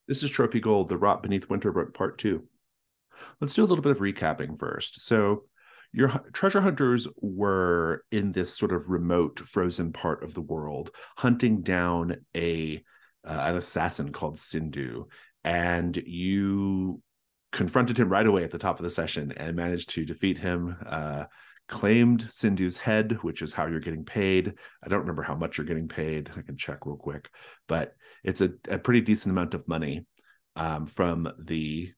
This is Trophy Gold, The Rot Beneath Winterbrook, Part 2. Let's do a little bit of recapping first. So, your treasure hunters were in this sort of remote, frozen part of the world, hunting down an assassin called Sindhu, and you confronted him right away at the top of the session and managed to defeat him. Claimed Sindhu's head, which is how you're getting paid. I don't remember how much you're getting paid. I can check real quick, but it's a pretty decent amount of money from the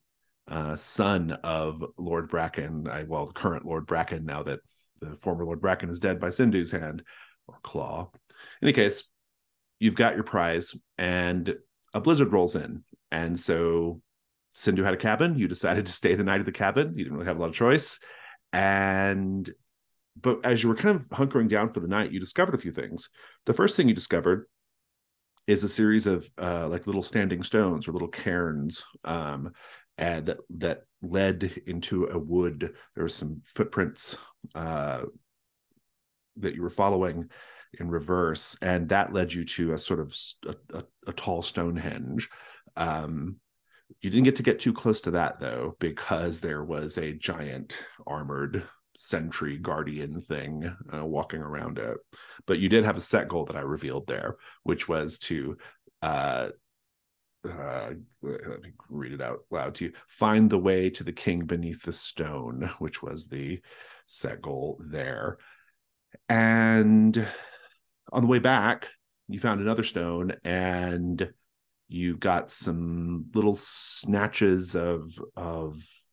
son of Lord Bracken, the current Lord Bracken, now that the former Lord Bracken is dead by Sindhu's hand or claw. In any case, you've got your prize, and a blizzard rolls in. And so Sindhu had a cabin. You decided to stay the night at the cabin. You didn't really have a lot of choice. But as you were kind of hunkering down for the night, you discovered a few things. The first thing you discovered is a series of like little standing stones or little cairns and that led into a wood. There were some footprints that you were following in reverse, and that led you to a sort of a tall Stonehenge. You didn't get too close to that, though, because there was a giant armored sentry guardian thing walking around it. But you did have a set goal that I revealed there, which was to let me read it out loud to you: find the way to the king beneath the stone, which was the set goal there. And on the way back, you found another stone, and you got some little snatches of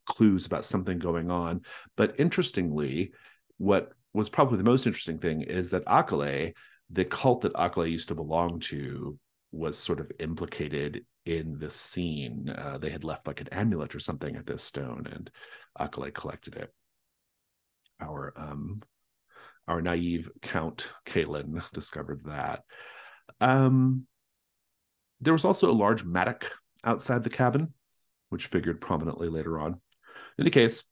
clues about something going on. But interestingly, what was probably the most interesting thing is that Akale, the cult that Akale used to belong to, was sort of implicated in this scene. They had left like an amulet or something at this stone, and Akale collected it. Our naive Count Kalen discovered that. There was also a large mattock outside the cabin, which figured prominently later on. In any case,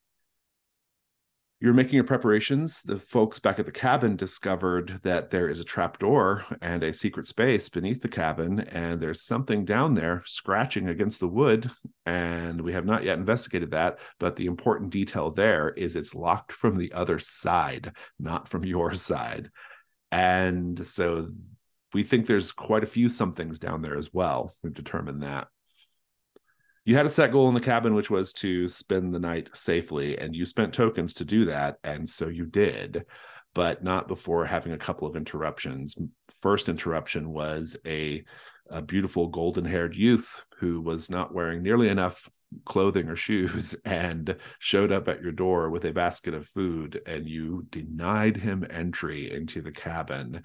you're making your preparations. The folks back at the cabin discovered that there is a trapdoor and a secret space beneath the cabin, and there's something down there scratching against the wood, and we have not yet investigated that, but the important detail there is it's locked from the other side, not from your side. And so we think there's quite a few somethings down there as well. We've determined that. You had a set goal in the cabin, which was to spend the night safely, and you spent tokens to do that, and so you did, but not before having a couple of interruptions. First interruption was a beautiful golden-haired youth who was not wearing nearly enough clothing or shoes and showed up at your door with a basket of food, and you denied him entry into the cabin.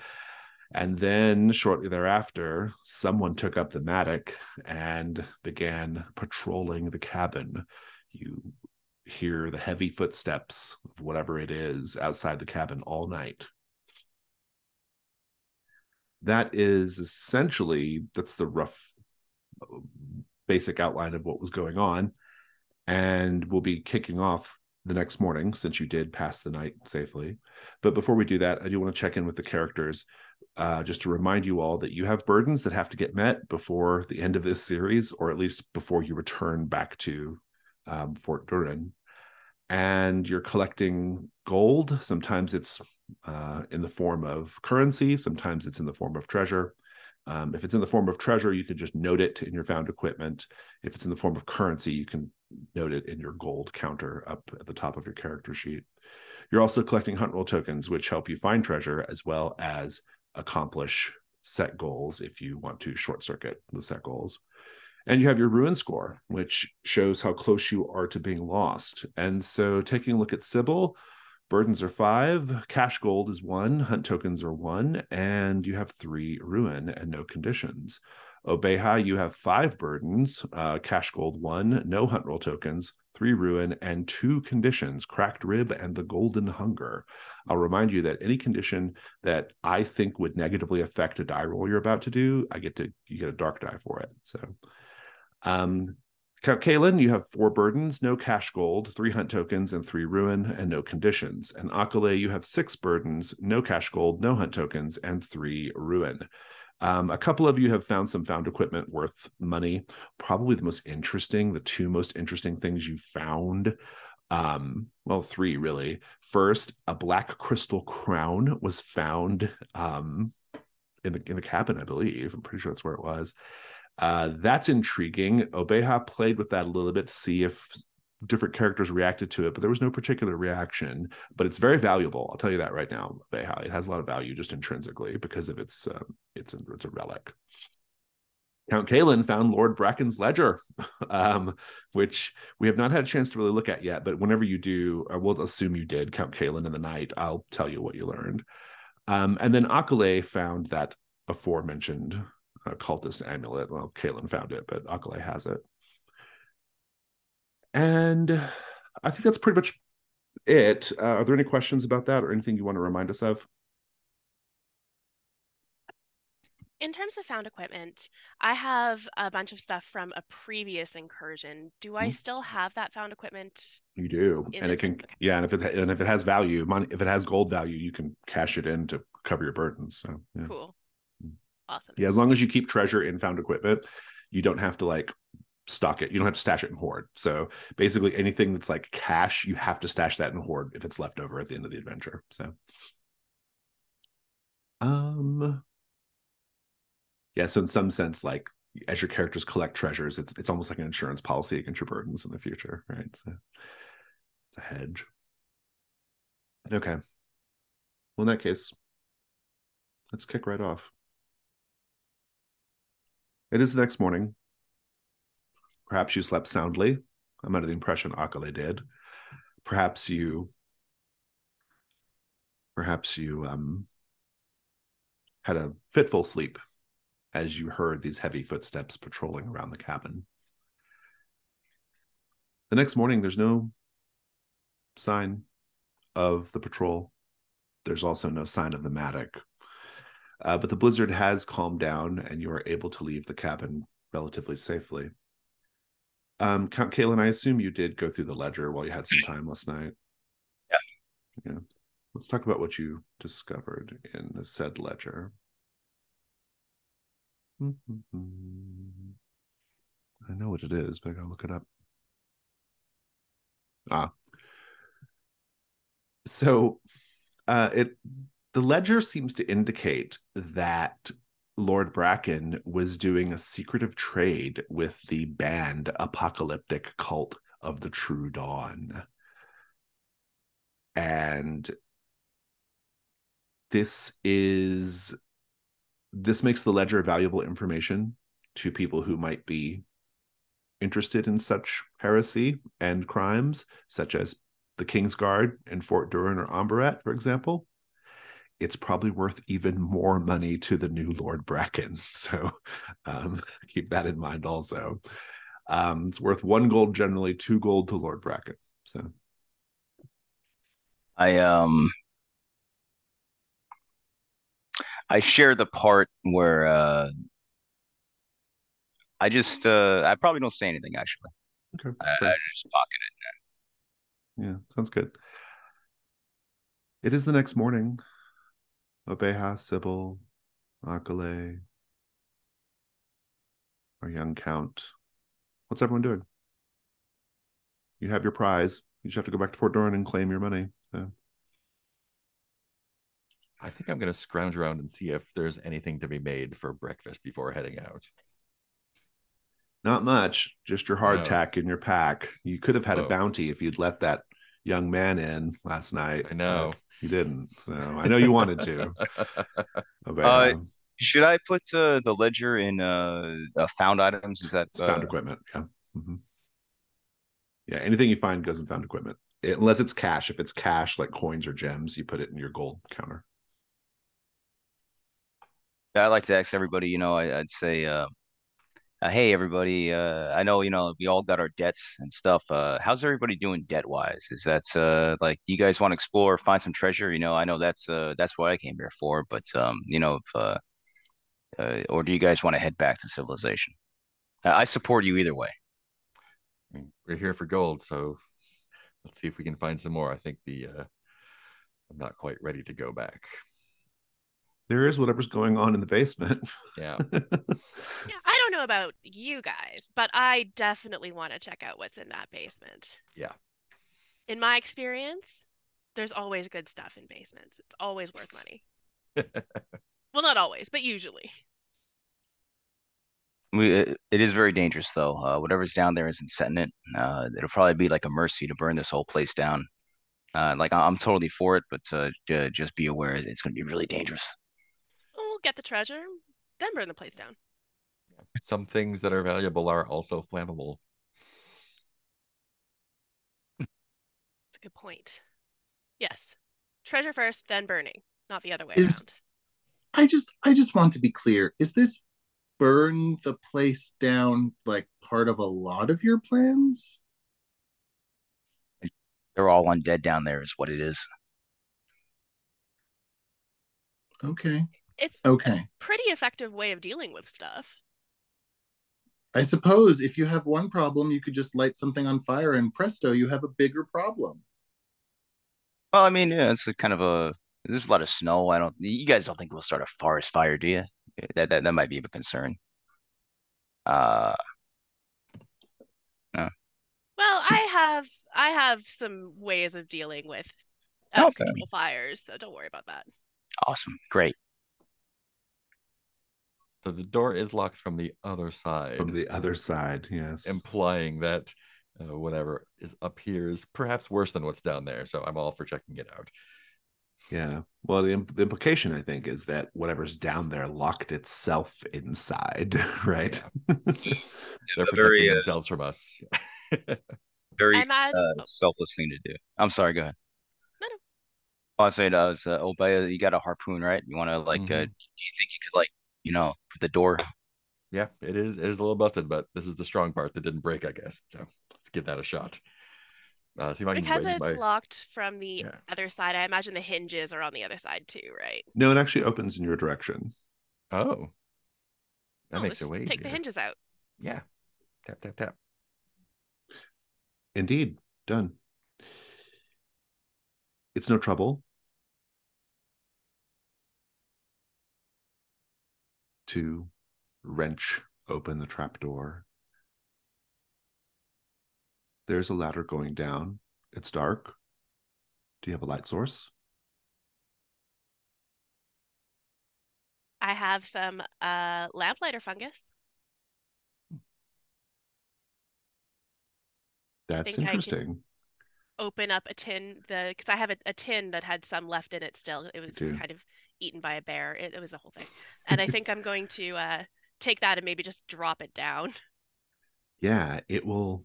And then shortly thereafter, someone took up the mattock and began patrolling the cabin. You hear the heavy footsteps of whatever it is outside the cabin all night. That's the rough basic outline of what was going on. And we'll be kicking off the next morning, since you did pass the night safely. But before we do that, I do want to check in with the characters. Just to remind you all that you have burdens that have to get met before the end of this series, or at least before you return back to Fort Durin. And you're collecting gold. Sometimes it's in the form of currency. Sometimes it's in the form of treasure. If it's in the form of treasure, you can just note it in your found equipment. If it's in the form of currency, you can note it in your gold counter up at the top of your character sheet. You're also collecting hunt roll tokens, which help you find treasure as well as accomplish set goals if you want to short circuit the set goals. And you have your ruin score, which shows how close you are to being lost. And so taking a look at Sybil, burdens are 5, cash gold is 1, hunt tokens are 1, and you have 3 ruin and no conditions. Obeha, you have 5 burdens, cash gold 1, no hunt roll tokens, 3 ruin, and 2 conditions, cracked rib and the golden hunger. I'll remind you that any condition that I think would negatively affect a die roll you're about to do, you get a dark die for it. So, Count Kalen, you have 4 burdens, no cash gold, 3 hunt tokens, and 3 ruin, and no conditions. And Akale, you have 6 burdens, no cash gold, no hunt tokens, and 3 ruin. A couple of you have found some found equipment worth money. Probably the two most interesting things you found. Well, three really. First, a black crystal crown was found in the cabin, I believe. I'm pretty sure that's where it was. That's intriguing. Obeha played with that a little bit to see if different characters reacted to it, but there was no particular reaction. But it's very valuable. I'll tell you that right now. Obeha. It has a lot of value just intrinsically because of it's a relic. Count Kalen found Lord Bracken's ledger, which we have not had a chance to really look at yet. But whenever you do, I will assume you did Count Kalen in the night. I'll tell you what you learned. And then Akale found that aforementioned cultist amulet. Well, Kalen found it, but Akale has it. And I think that's pretty much it. Are there any questions about that or anything you want to remind us of? In terms of found equipment, I have a bunch of stuff from a previous incursion. Do I still have that found equipment You do, in and it this one? can, Okay, yeah. And if it has value, money, if it has gold value, you can cash it in to cover your burdens. So yeah, cool. Awesome. yeah. As long as you keep treasure in found equipment, you don't have to like stock it. You don't have to stash it in hoard. So basically, anything that's like cash, you have to stash that in hoard if it's left over at the end of the adventure. So, yeah. So in some sense, like as your characters collect treasures, it's almost like an insurance policy against your burdens in the future, right? So it's a hedge. Okay. Well, in that case, let's kick right off. It is the next morning. Perhaps you slept soundly. I'm under the impression Akale did. Perhaps you perhaps you had a fitful sleep as you heard these heavy footsteps patrolling around the cabin. The next morning, there's no sign of the patrol. There's also no sign of the Matic. But the blizzard has calmed down, and you are able to leave the cabin relatively safely. Count Kalen, I assume you did go through the ledger while you had some time last night. Yeah. Yeah. Let's talk about what you discovered in the said ledger. I know what it is, but I gotta look it up. So it the ledger seems to indicate that Lord Bracken was doing a secretive trade with the banned apocalyptic cult of the True Dawn. And this is this makes the ledger valuable information to people who might be interested in such heresy and crimes, such as the King's Guard in Fort Durin or Ambaret, for example. It's probably worth even more money to the new Lord Bracken. So keep that in mind also. It's worth 1 gold generally, 2 gold to Lord Bracken. So I I share the part where I probably don't say anything actually. okay, I fair. just pocket Yeah, sounds good. It is the next morning. Obeha, Sybil, Akale, our young count. What's everyone doing? You have your prize. You just have to go back to Fort Doran and claim your money. So. I think I'm going to scrounge around and see if there's anything to be made for breakfast before heading out. Not much, just your No. hardtack in your pack. You could have had a Oh, bounty if you'd let that young man in last night, I but know. you didn't. So I know you wanted to. Uh, Obeha. should I put the ledger in found items? Is that It's found equipment. Yeah. Mm-hmm. Yeah. Anything you find goes in found equipment, unless it's cash. If it's cash, like coins or gems, you put it in your gold counter. I like to ask everybody, I'd say hey everybody, I know, we all got our debts and stuff. How's everybody doing debt wise? Is that like do you guys want to explore, find some treasure? I know that's what I came here for, but if or do you guys want to head back to civilization? I support you either way. I mean, we're here for gold, so let's see if we can find some more. I think the I'm not quite ready to go back. There is whatever's going on in the basement. Yeah. Yeah, I don't know about you guys, but I definitely want to check out what's in that basement. Yeah. In my experience, there's always good stuff in basements. It's always worth money. Well, not always, but usually. It is very dangerous though. Whatever's down there isn't setting it. It'll probably be like a mercy to burn this whole place down. Like I'm totally for it, but just be aware it's going to be really dangerous. We'll get the treasure, then burn the place down. Some things that are valuable are also flammable. That's a good point. Yes. Treasure first, then burning, not the other way Is around. I just want to be clear. Is this burn the place down like part of a lot of your plans? They're all undead down there, is what it is. Okay. It's Okay. a pretty effective way of dealing with stuff. I suppose if you have one problem, you could just light something on fire and presto, you have a bigger problem. Well, I mean, yeah, it's a kind of a. There's a lot of snow. You guys don't think we'll start a forest fire, do you? That might be a concern. Uh, no. Well, I have some ways of dealing with out of Okay. control fires, so don't worry about that. Awesome. Great. So the door is locked from the other side. From the other side, yes. Implying that whatever is up here is perhaps worse than what's down there. So I'm all for checking it out. Yeah. Well, the implication, I think, is that whatever's down there locked itself inside, right? Yeah. They're protecting very, themselves from us. Very Oh, selfless thing to do. I'm sorry. Go ahead. no. Oh, I was saying, Obaya, you got a harpoon, right? You want to do you think you could for the door? Yeah, it is. It is a little busted, but this is the strong part that didn't break, I guess. So let's give that a shot. See if I can Because wedge it's my. locked from the other side, I imagine the hinges are on the other side too, right? No, it actually opens in your direction. Oh, that makes it Let's way take the easier. hinges out. Yeah, tap tap tap. Indeed, done. It's no trouble to wrench open the trapdoor. There's a ladder going down. It's dark. Do you have a light source? I have some lamplighter fungus. That's think I can- interesting. Open up a tin, because I have a tin that had some left in it still. It was kind of eaten by a bear. It was a whole thing. And I think I'm going to take that and maybe just drop it down. Yeah, it will.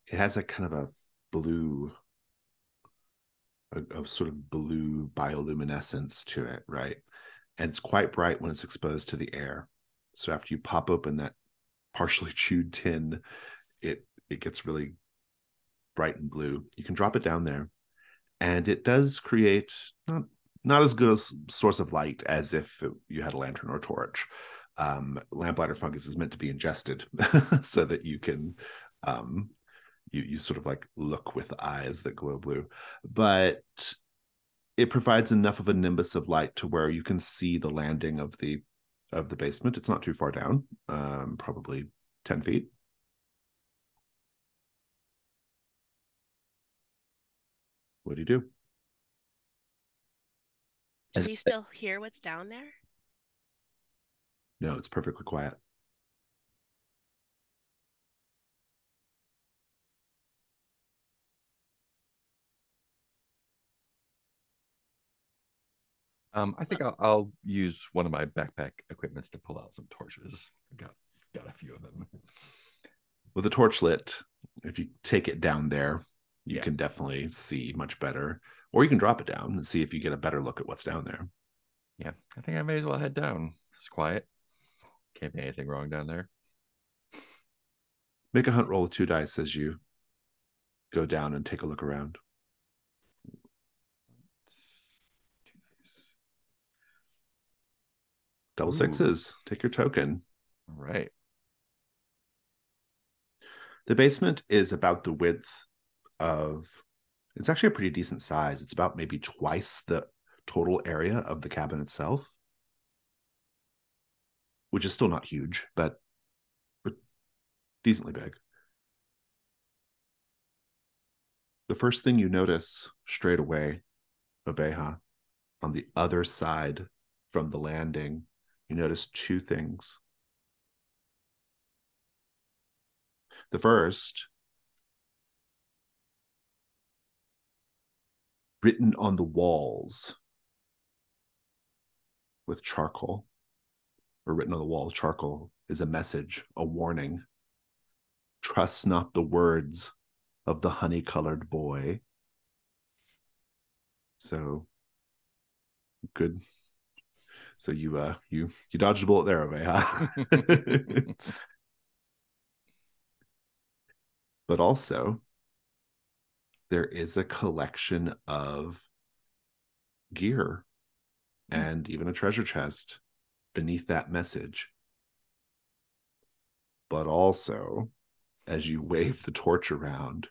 It has a kind of a blue, a sort of blue bioluminescence to it, right? And it's quite bright when it's exposed to the air. So after you pop open that partially chewed tin, it gets really bright and blue. You can drop it down there, and it does create not as good a source of light as if you had a lantern or a torch. Lamplighter fungus is meant to be ingested so that you can you sort of like look with eyes that glow blue, but it provides enough of a nimbus of light to where you can see the landing of the basement. It's not too far down, probably 10 feet. What do you do? Do we still hear what's down there? No, it's perfectly quiet. I think I'll use one of my backpack equipments to pull out some torches. I've got a few of them. With the torch lit, if you take it down there, you can definitely see much better. Or you can drop it down and see if you get a better look at what's down there. Yeah, I think I may as well head down. It's quiet. Can't be anything wrong down there. Make a hunt roll with 2 dice as you go down and take a look around. Double sixes. Take your token. All right. The basement is about the width of, it's actually a pretty decent size. It's about maybe twice the total area of the cabin itself, which is still not huge, but decently big. The first thing you notice straight away, Obeha, on the other side from the landing, you notice two things. The first, written on the walls with charcoal, or written on the wall with charcoal, is a message, a warning. Trust not the words of the honey-colored boy. So good. So you dodged a bullet there, Obeha. But also, there is a collection of gear and even a treasure chest beneath that message. But also, as you wave the torch around,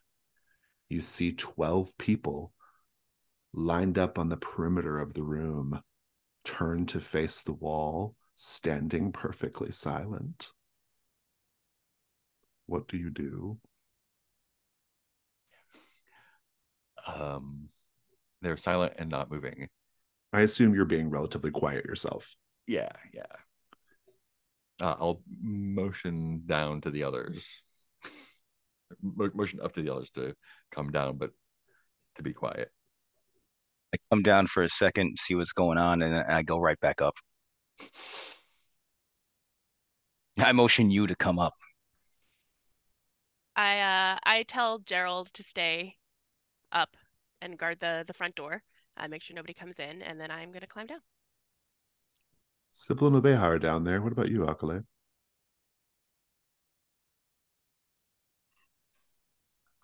you see 12 people lined up on the perimeter of the room, turned to face the wall, standing perfectly silent. What do you do? They're silent and not moving. I assume you're being relatively quiet yourself. Yeah. I'll motion down to the others. Motion up to the others to come down, but to be quiet. I come down for a second, see what's going on, and I go right back up. I motion you to come up. I tell Gerald to stay up and guard the front door. Make sure nobody comes in, and then I'm gonna climb down. Sybil and Obeha are down there. What about you, Akale?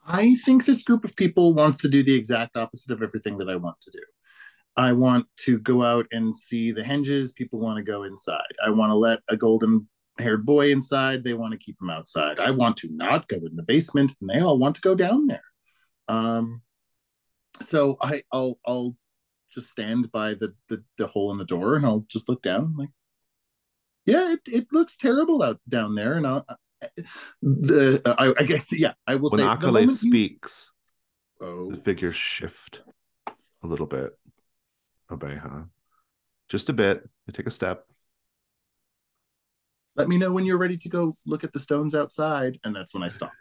I think this group of people wants to do the exact opposite of everything that I want to do. I want to go out and see the henges. People want to go inside. I want to let a golden haired boy inside. They want to keep him outside. I want to not go in the basement, and they all want to go down there. So I'll just stand by the hole in the door, and I'll just look down. Like, yeah, it looks terrible out down there, and I guess, yeah, I will when say Akale speaks, Oh, the figures shift a little bit. Obeha, just a bit. You take a step. let me know when you're ready to go look at the stones outside, and that's when I stop.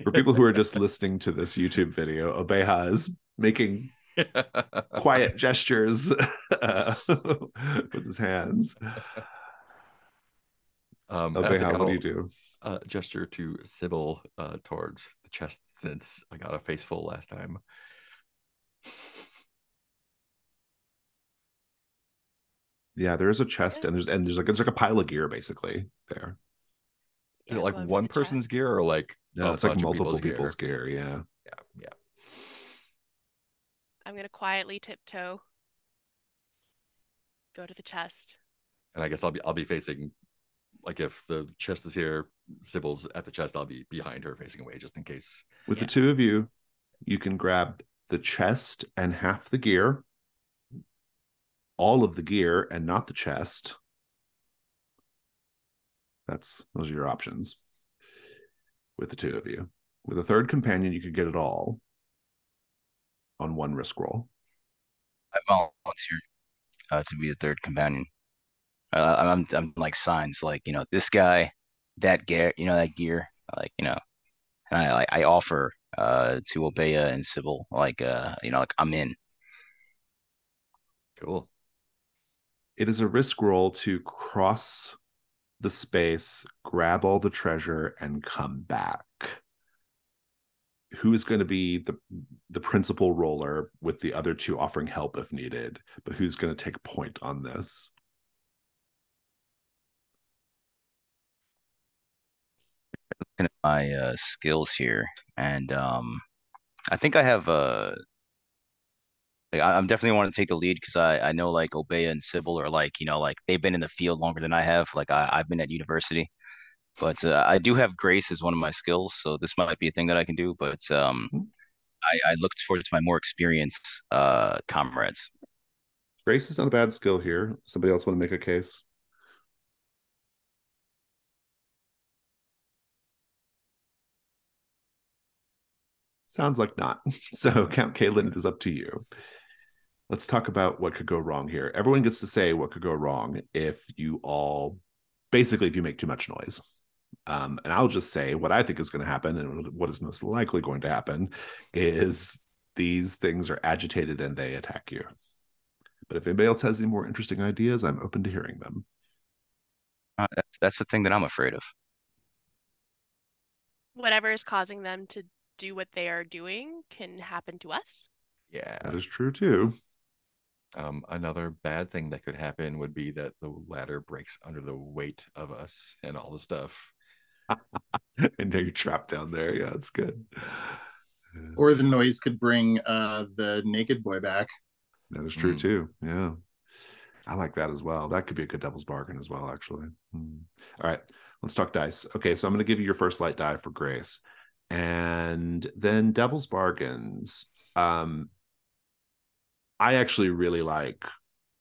For people who are just listening to this YouTube video, Obeha is making quiet gestures with his hands. Obeha, what do you do? Gesture to Sybil towards the chest, since I got a face full last time. Yeah, there is a chest, and there's like a pile of gear basically there. Is it like one person's gear, or like no? It's like multiple people's gear. Yeah. I'm gonna quietly tiptoe, go to the chest. And I guess I'll be facing, like, if the chest is here, Sybil's at the chest, I'll be behind her facing away just in case. With the two of you, you can grab the chest and half the gear, all of the gear and not the chest. Those are your options with the two of you. With a third companion, you could get it all on one risk roll. I volunteer to be a third companion. I'm like signs, like, this guy, that gear, that gear, like, and I offer to Obeya and Sybil, like, like, I'm in. Cool. It is a risk roll to cross the space, grab all the treasure, and come back. Who is going to be the principal roller, with the other two offering help if needed, but who's going to take point on this? Looking at my skills here, and I think I have like, I'm definitely want to take the lead, because I know, like, Obeya and Sybil are, like, like, they've been in the field longer than I have. Like, I've been at university, but I do have grace as one of my skills, so this might be a thing that I can do. But I look towards my more experienced comrades. Grace is not a bad skill here. Somebody else want to make a case? Sounds like not. So Count Kaelin, it is up to you. Let's talk about what could go wrong here. Everyone gets to say what could go wrong if you make too much noise. And I'll just say what I think is going to happen, and what is most likely going to happen is these things are agitated and they attack you. But if anybody else has any more interesting ideas, I'm open to hearing them. That's the thing that I'm afraid of. Whatever is causing them to do what they are doing can happen to us. Yeah. That is true too. Another bad thing that could happen would be that the ladder breaks under the weight of us and all the stuff. And now you're trapped down there. Yeah, it's good. Or the noise could bring the naked boy back. That is true too. Yeah. I like that as well. That could be a good devil's bargain as well, actually. All right, let's talk dice. Okay, so I'm going to give you your first light die for Grace. And then devil's bargains. I actually really like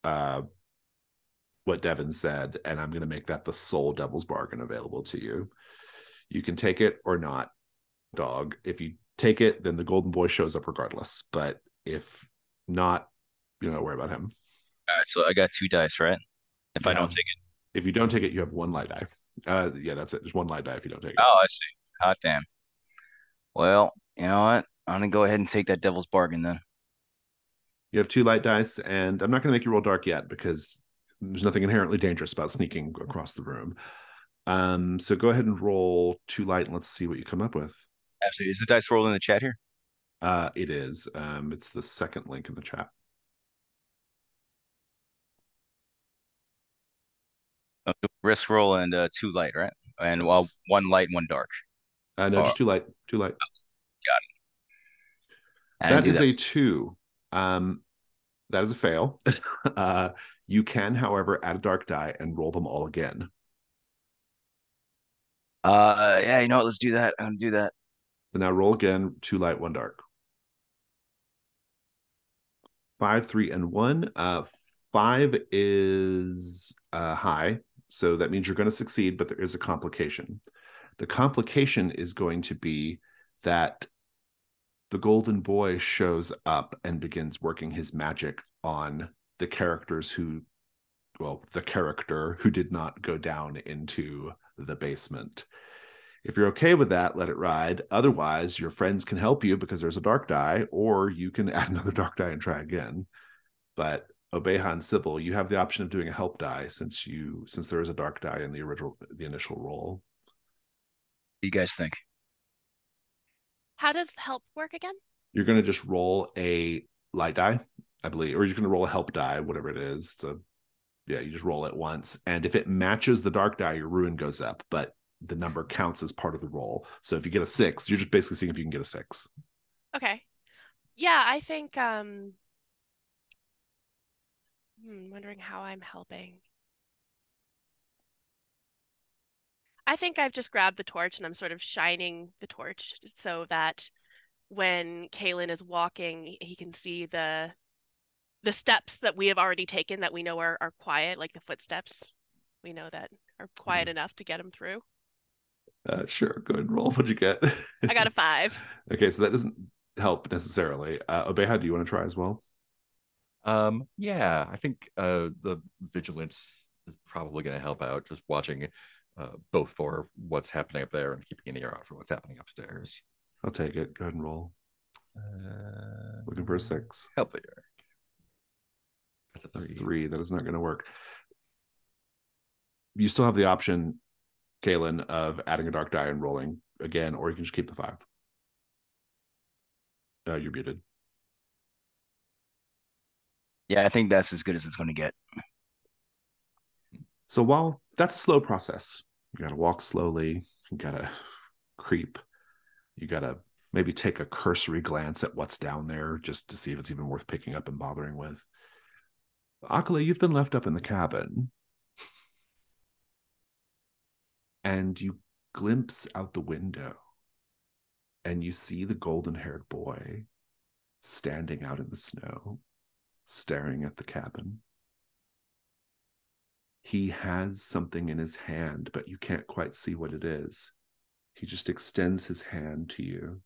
what Devin said, and I'm going to make that the sole devil's bargain available to you. You can take it or not, dog. If you take it, then the golden boy shows up regardless. But if not, you don't worry about him. All right, so I got 2 dice, right? If I don't take it. If you don't take it, you have 1 light die. Yeah, that's it. There's 1 light die if you don't take it. Oh, I see. Hot damn. Well, you know what? I'm going to go ahead and take that devil's bargain then. You have 2 light dice, and I'm not going to make you roll dark yet because there's nothing inherently dangerous about sneaking across the room. So go ahead and roll 2 light, and let's see what you come up with. Actually, is the dice roll in the chat here? It is. It's the second link in the chat. Risk roll and 2 light, right? And Yes. 1 light, 1 dark. No, just 2 light. 2 light. Got it. That is a 2. That is a fail. You can, however, add a dark die and roll them all again. Yeah, you know what? Let's do that. I'm gonna do that. So now roll again, 2 light, 1 dark. 5, 3, and 1. 5 is high, so that means you're going to succeed, but there is a complication. The complication is going to be that the golden boy shows up and begins working his magic on the characters the character who did not go down into the basement. If you're okay with that, let it ride. Otherwise, your friends can help you because there's a dark die, or you can add another dark die and try again. But Obeha and Sybil, you have the option of doing a help die since there is a dark die in the initial roll. What do you guys think? How does help work again? You're going to just roll a light die, I believe, or you're going to roll a help die, whatever it is. So, yeah, you just roll it once. And if it matches the dark die, your ruin goes up, but the number counts as part of the roll. So if you get a 6, you're just basically seeing if you can get a 6. Okay. Yeah, I think wondering how I'm helping. I think I've just grabbed the torch and I'm sort of shining the torch so that when Kaelin is walking, he can see the steps that we have already taken that we know are quiet, like the footsteps. We know that are quiet enough to get him through. Sure, go ahead and roll. What'd you get? I got a 5. Okay, so that doesn't help necessarily. Obeha, do you want to try as well? Yeah, I think the vigilance is probably going to help out, just watching both for what's happening up there and keeping an ear out for what's happening upstairs. I'll take it. Go ahead and roll. Looking for a 6. Help the ear. That's A a 3. 3. That is not going to work. You still have the option, Kaelin, of adding a dark die and rolling again, or you can just keep the 5. You're muted. Yeah, I think that's as good as it's going to get. So while that's a slow process, you got to walk slowly, you got to creep, you got to maybe take a cursory glance at what's down there just to see if it's even worth picking up and bothering with. Akale, you've been left up in the cabin, and you glimpse out the window, and you see the golden-haired boy standing out in the snow, staring at the cabin. He has something in his hand, but you can't quite see what it is. He just extends his hand to you.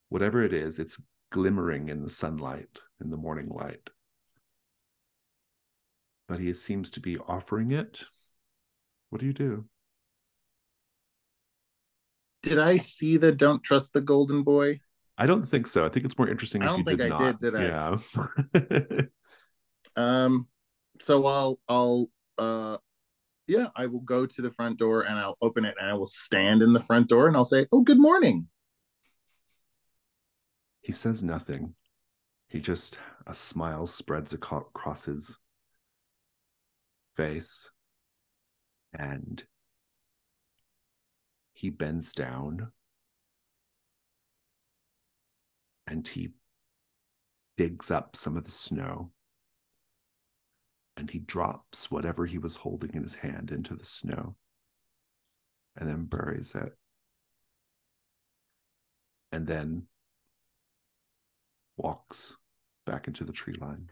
Whatever it is, it's glimmering in the sunlight, in the morning light. But he seems to be offering it. What do you do? Did I see the "Don't Trust the Golden Boy"? I don't think so. I think it's more interesting I if don't you think did I not. did I? Yeah. So yeah, I will go to the front door and I'll open it and I will stand in the front door and I'll say, "Oh, good morning." He says nothing. A smile spreads across his face, and he bends down and he digs up some of the snow, and he drops whatever he was holding in his hand into the snow and then buries it, and then walks back into the tree line.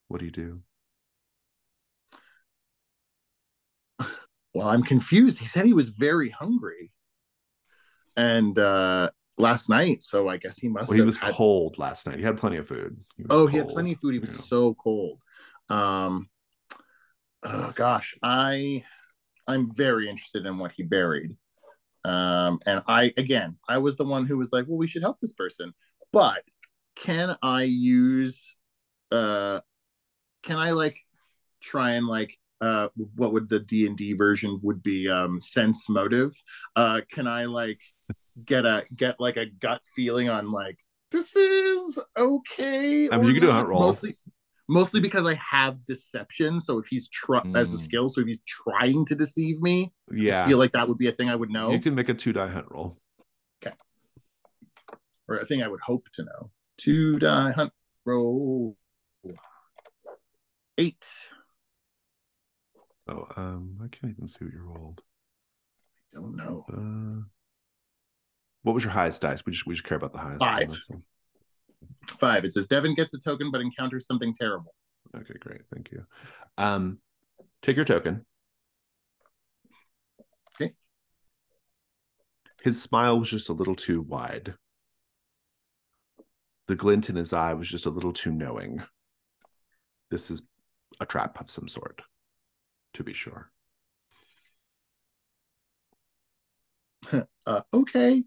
What do you do? Well, I'm confused. He said he was very hungry and last night, so I guess he must Well, he have was had. cold last night. He had plenty of food. He was Oh, cold. he had plenty of food. He was so cold. Oh gosh, I'm very interested in what he buried. And I was the one who was like, well, we should help this person. But can I use can I like try and like what would the D&D version would be sense motive? Can I like get like a gut feeling on like this is okay I mean, or you can do a not? hunt roll. Mostly because I have deception. So if he's as a skill, so if he's trying to deceive me, Yeah, I feel like that would be a thing I would know. You can make a 2-die hunt roll. Okay. Or a thing I would hope to know. 2-die hunt roll. 8. Oh, I can't even see what you rolled. I don't know. What was your highest dice? We just care about the highest 5. one. 5. It says Devin gets a token but encounters something terrible. Okay, great. Thank you. Take your token. Okay. His smile was just a little too wide. The glint in his eye was just a little too knowing. This is a trap of some sort, to be sure. Okay.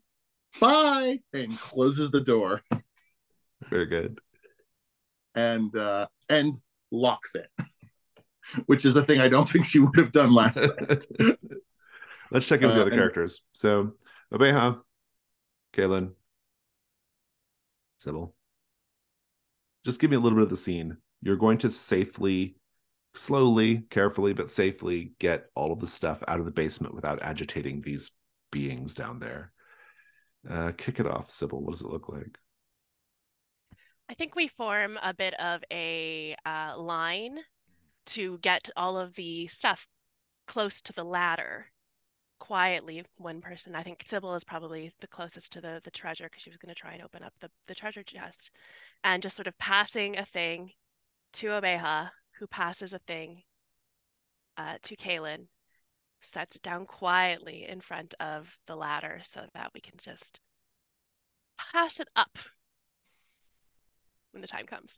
Bye. And closes the door. Very good. And locks it. Which is a thing I don't think she would have done last night. Let's check in with the other characters. So, Abeha, Kaylin, Sybil. Just give me a little bit of the scene. You're going to slowly, carefully, but safely get all of the stuff out of the basement without agitating these beings down there. Kick it off, Sybil. What does it look like? I think we form a bit of a line to get all of the stuff close to the ladder quietly. One person, I think Sybil is probably the closest to the treasure because she was going to try and open up the treasure chest, and just sort of passing a thing to Abeha, who passes a thing to Kaylin, sets it down quietly in front of the ladder so that we can just pass it up when the time comes.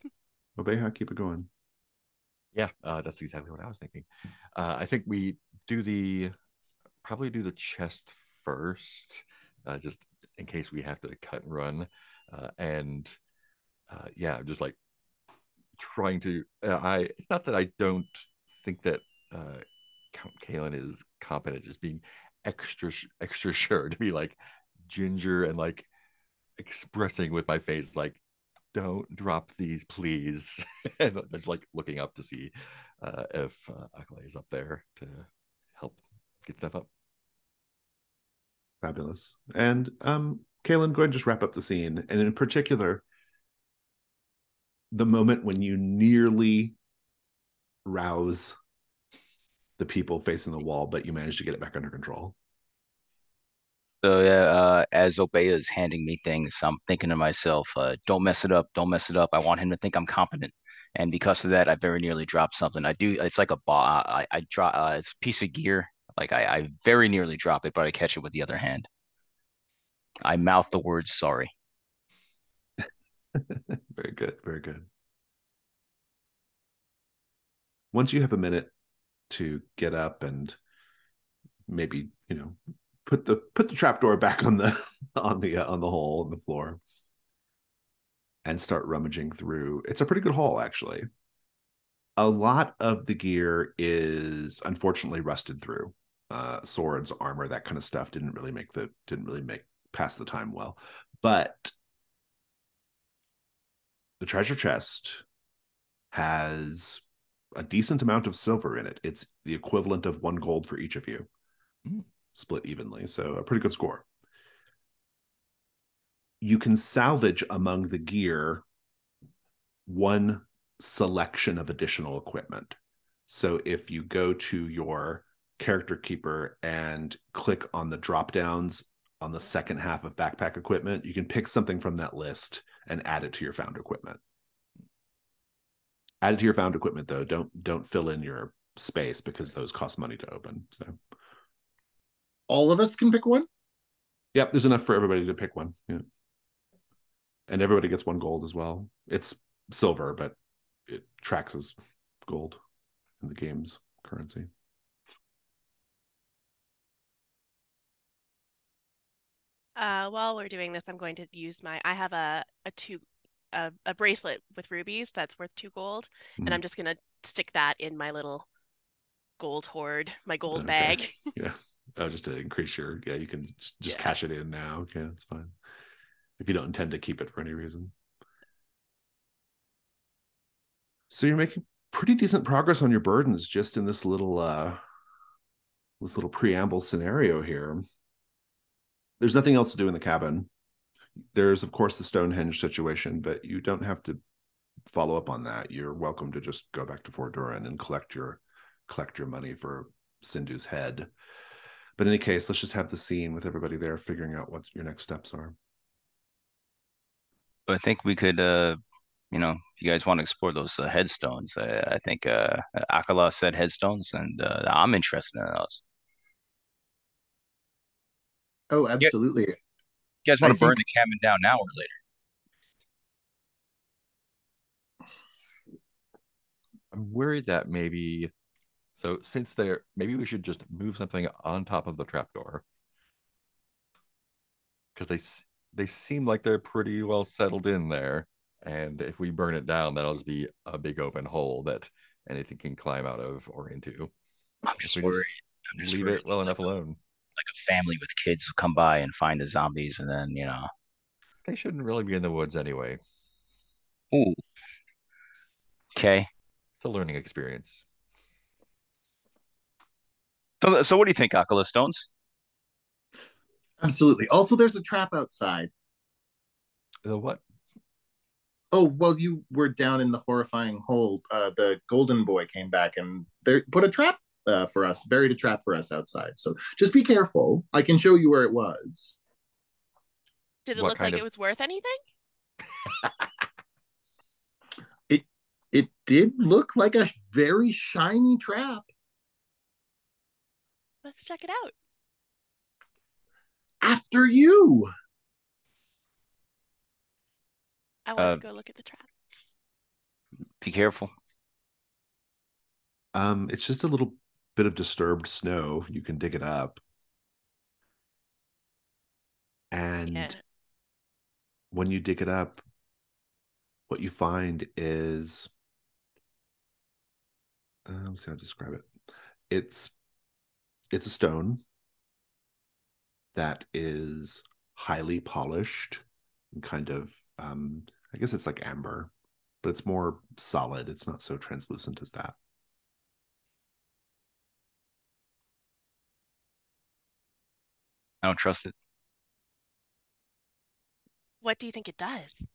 Abeha, keep it going. Yeah, that's exactly what I was thinking. I think we probably do the chest first, just in case we have to cut and run. Yeah, just like trying to. It's not that I don't think that Count Kalen is competent, just being extra sure to be like ginger and like expressing with my face like, don't drop these, please. And just like looking up to see if Akale is up there to help get stuff up. Fabulous. And Kaylin, go ahead and just wrap up the scene. And in particular, the moment when you nearly rouse the people facing the wall, but you manage to get it back under control. So yeah, as Obeya's handing me things, I'm thinking to myself, don't mess it up, don't mess it up. I want him to think I'm competent. And because of that, I very nearly dropped something. I do, it's like a ball. I drop, it's a piece of gear. Like I very nearly drop it, but I catch it with the other hand. I mouth the words sorry. Very good, very good. Once you have a minute to get up and maybe, put the trapdoor back on the on the hole in the floor and start rummaging through. It's a pretty good haul, actually. A lot of the gear is unfortunately rusted through. Swords, armor, that kind of stuff didn't really make pass the time well. But the treasure chest has a decent amount of silver in it. It's the equivalent of 1 gold for each of you, split evenly. So a pretty good score. You can salvage among the gear 1 selection of additional equipment. So if you go to your character keeper and click on the drop downs on the second half of backpack equipment, you can pick something from that list and add it to your found equipment. Add it to your found equipment, though. Don't fill in your space because those cost money to open. So All of us can pick one? yep, there's enough for everybody to pick one. Yeah. And everybody gets 1 gold as well. It's silver, but it tracks as gold in the game's currency. While we're doing this, I'm going to use I have a bracelet with rubies that's worth 2 gold, and I'm just gonna stick that in my little gold hoard, my gold bag. Yeah. Oh, just to increase you can just cash it in now. Okay, that's fine. If you don't intend to keep it for any reason. So you're making pretty decent progress on your burdens just in this little preamble scenario here. There's nothing else to do in the cabin. There's, of course, the Stonehenge situation, but you don't have to follow up on that. You're welcome to just go back to Fort Duran and collect your money for Sindhu's head. But in any case, let's just have the scene with everybody there figuring out what your next steps are. But I think we could, if you guys want to explore those headstones, I think Akala said headstones, and I'm interested in those. Oh, absolutely. You guys want to burn the cabin down now or later? I'm worried that maybe, so since maybe we should just move something on top of the trapdoor, because they seem like they're pretty well settled in there. And if we burn it down, that'll just be a big open hole that anything can climb out of or into. I'm just worried. Leave it well enough alone. Like a family with kids who come by and find the zombies, and then they shouldn't really be in the woods anyway. Ooh. Okay. It's a learning experience. So what do you think, Akala Stones? Absolutely. Also, there's a trap outside. The what? Oh, well, you were down in the horrifying hole. The golden boy came back and they put a trap for us, buried a trap for us outside. So just be careful. I can show you where it was. Did it look like it was worth anything? It did look like a very shiny trap. Let's check it out. After you. I want to go look at the trap. Be careful. It's just a little bit of disturbed snow. You can dig it up. And when you dig it up, what you find is, let's see how to describe it. It's a stone that is highly polished and kind of, I guess it's like amber, but it's more solid. It's not so translucent as that. I don't trust it. What do you think it does?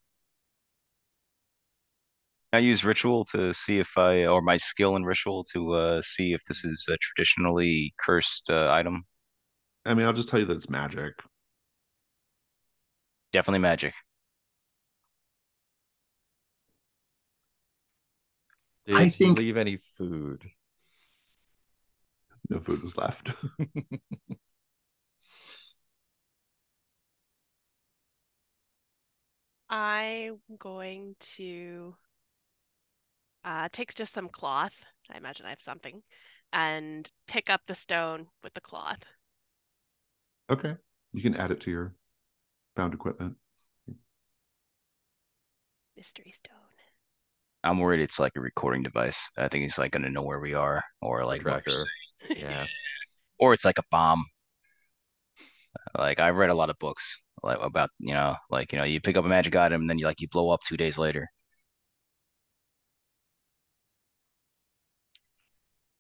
I use ritual to see if or my skill in ritual to see if this is a traditionally cursed item. I mean, I'll just tell you that it's magic. Definitely magic. I Did you think leave any food? No food was left. I'm going to take just some cloth. I imagine I have something, and pick up the stone with the cloth. Okay. You can add it to your found equipment. Mystery stone. I'm worried it's like a recording device. I think he's like gonna know where we are or A like what we're tracker. saying. Yeah. Or it's like a bomb. Like I've read a lot of books like about, you pick up a magic item and then you blow up 2 days later.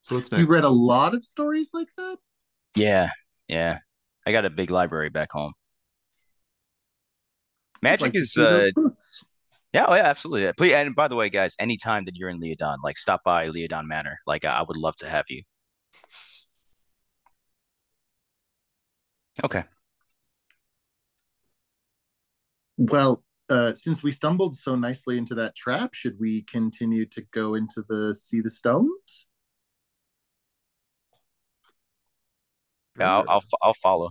So what's you've read next? a lot of stories like that. Yeah, yeah. I got a big library back home. I'd Magic like to is see those books. yeah, oh yeah, absolutely. Please, and by the way, guys, anytime that you're in Leodon, like stop by Leodon Manor. Like I would love to have you. Okay. Well, since we stumbled so nicely into that trap, should we continue to go into the see the stones? Yeah, Sure. I'll follow.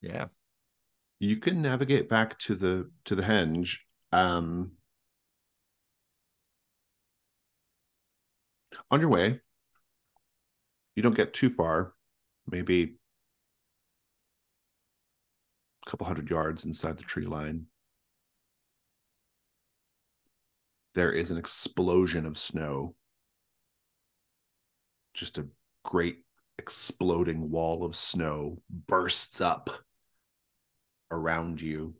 Yeah. You can navigate back to the henge. On your way, you don't get too far, maybe a couple hundred yards inside the tree line. There is an explosion of snow. Just a great exploding wall of snow bursts up around you.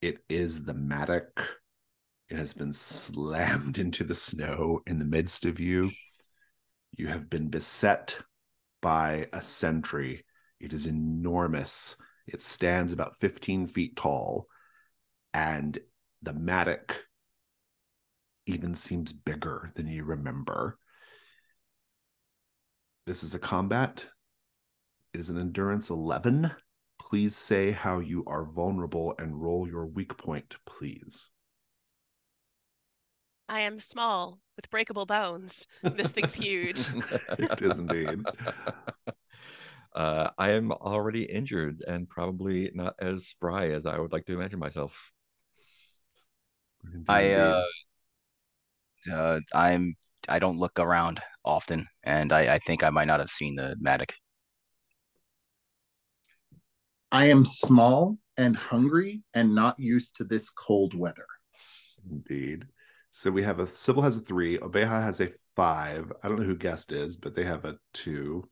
It is the mattock. It has been slammed into the snow in the midst of you. You have been beset by a sentry. It is enormous. It stands about 15 feet tall, and the mattock even seems bigger than you remember. This is a combat. It is an endurance 11. Please say how you are vulnerable and roll your weak point, please. I am small with breakable bones. This thing's huge. It is indeed. I am already injured and probably not as spry as I would like to imagine myself. Indeed, I indeed. I'm I don't look around often, and I think I might not have seen the Matic. I am small and hungry and not used to this cold weather. Indeed. So we have Sybil has a 3, Obeha has a 5. I don't know who guest is, but they have a 2.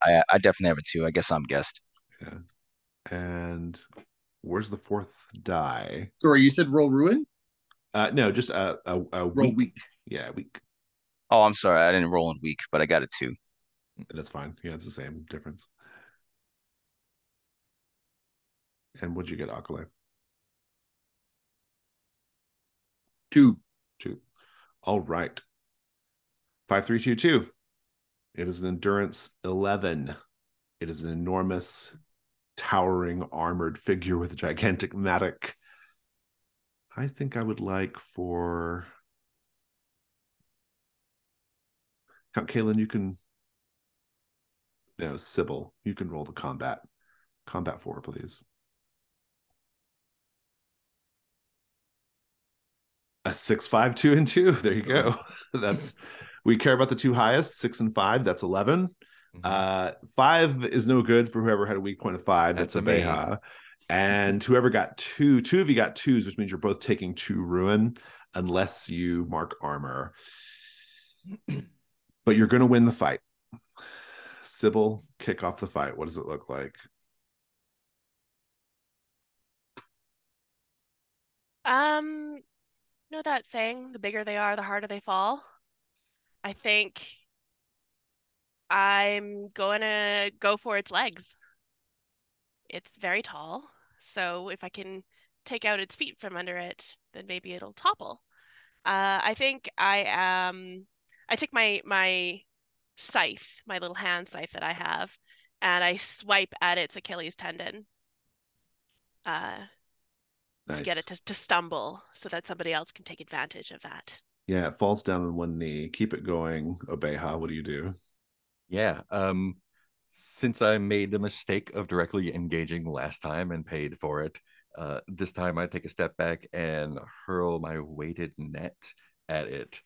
I definitely have a 2. I guess I'm guessed. Yeah. And where's the 4th die? Sorry, you said roll ruin? No, just a Roll weak. weak. Yeah, weak. Oh, I'm sorry. I didn't roll in weak, but I got a 2. That's fine. Yeah, it's the same difference. And what'd you get, Akale? 2. 2. All right. 5322. It is an endurance 11. It is an enormous, towering, armored figure with a gigantic mattock. I think I would like for Count Kalen, you can no, Sybil, you can roll the combat. Combat 4, please. A 6, 5, 2, and 2. There you go. That's we care about the two highest, 6 and 5. That's 11. 5 is no good for whoever had a weak point of 5. That's a me. Beha. And whoever got 2 of you got 2s, which means you're both taking 2 ruin unless you mark armor. But you're going to win the fight. Sybil, kick off the fight. What does it look like? Know that saying, the bigger they are, the harder they fall. I think I'm going to go for its legs. It's very tall, so if I can take out its feet from under it, then maybe it'll topple. I think I take my scythe, my little hand scythe that I have, and I swipe at its Achilles tendon. to get it to stumble so that somebody else can take advantage of that. Yeah, it falls down on one knee. Keep it going, Obeha. What do you do? Yeah. Since I made the mistake of directly engaging last time and paid for it, this time I take a step back and hurl my weighted net at it.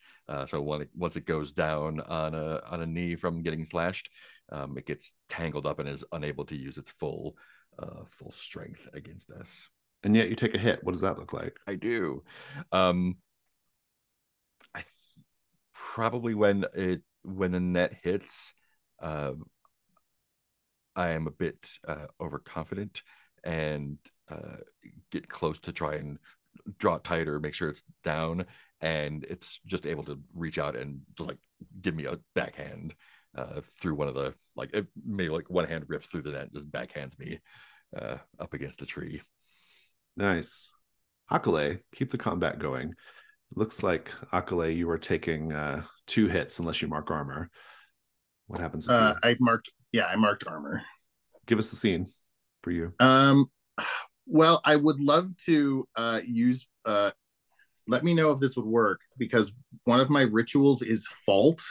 So once it goes down on a knee from getting slashed, it gets tangled up and is unable to use its full strength against us. And yet you take a hit. What does that look like? I do. I probably when the net hits, I am a bit overconfident and get close to try and draw it tighter, make sure it's down, and it's just able to reach out and just like give me a backhand through one of the maybe like one hand rips through the net, just backhands me up against the tree. Nice. Akale, keep the combat going. Looks like, Akale, you are taking 2 hits unless you mark armor. What happens if you... I marked armor. Give us the scene for you. Well, I would love to use... let me know if this would work, because one of my rituals is fault,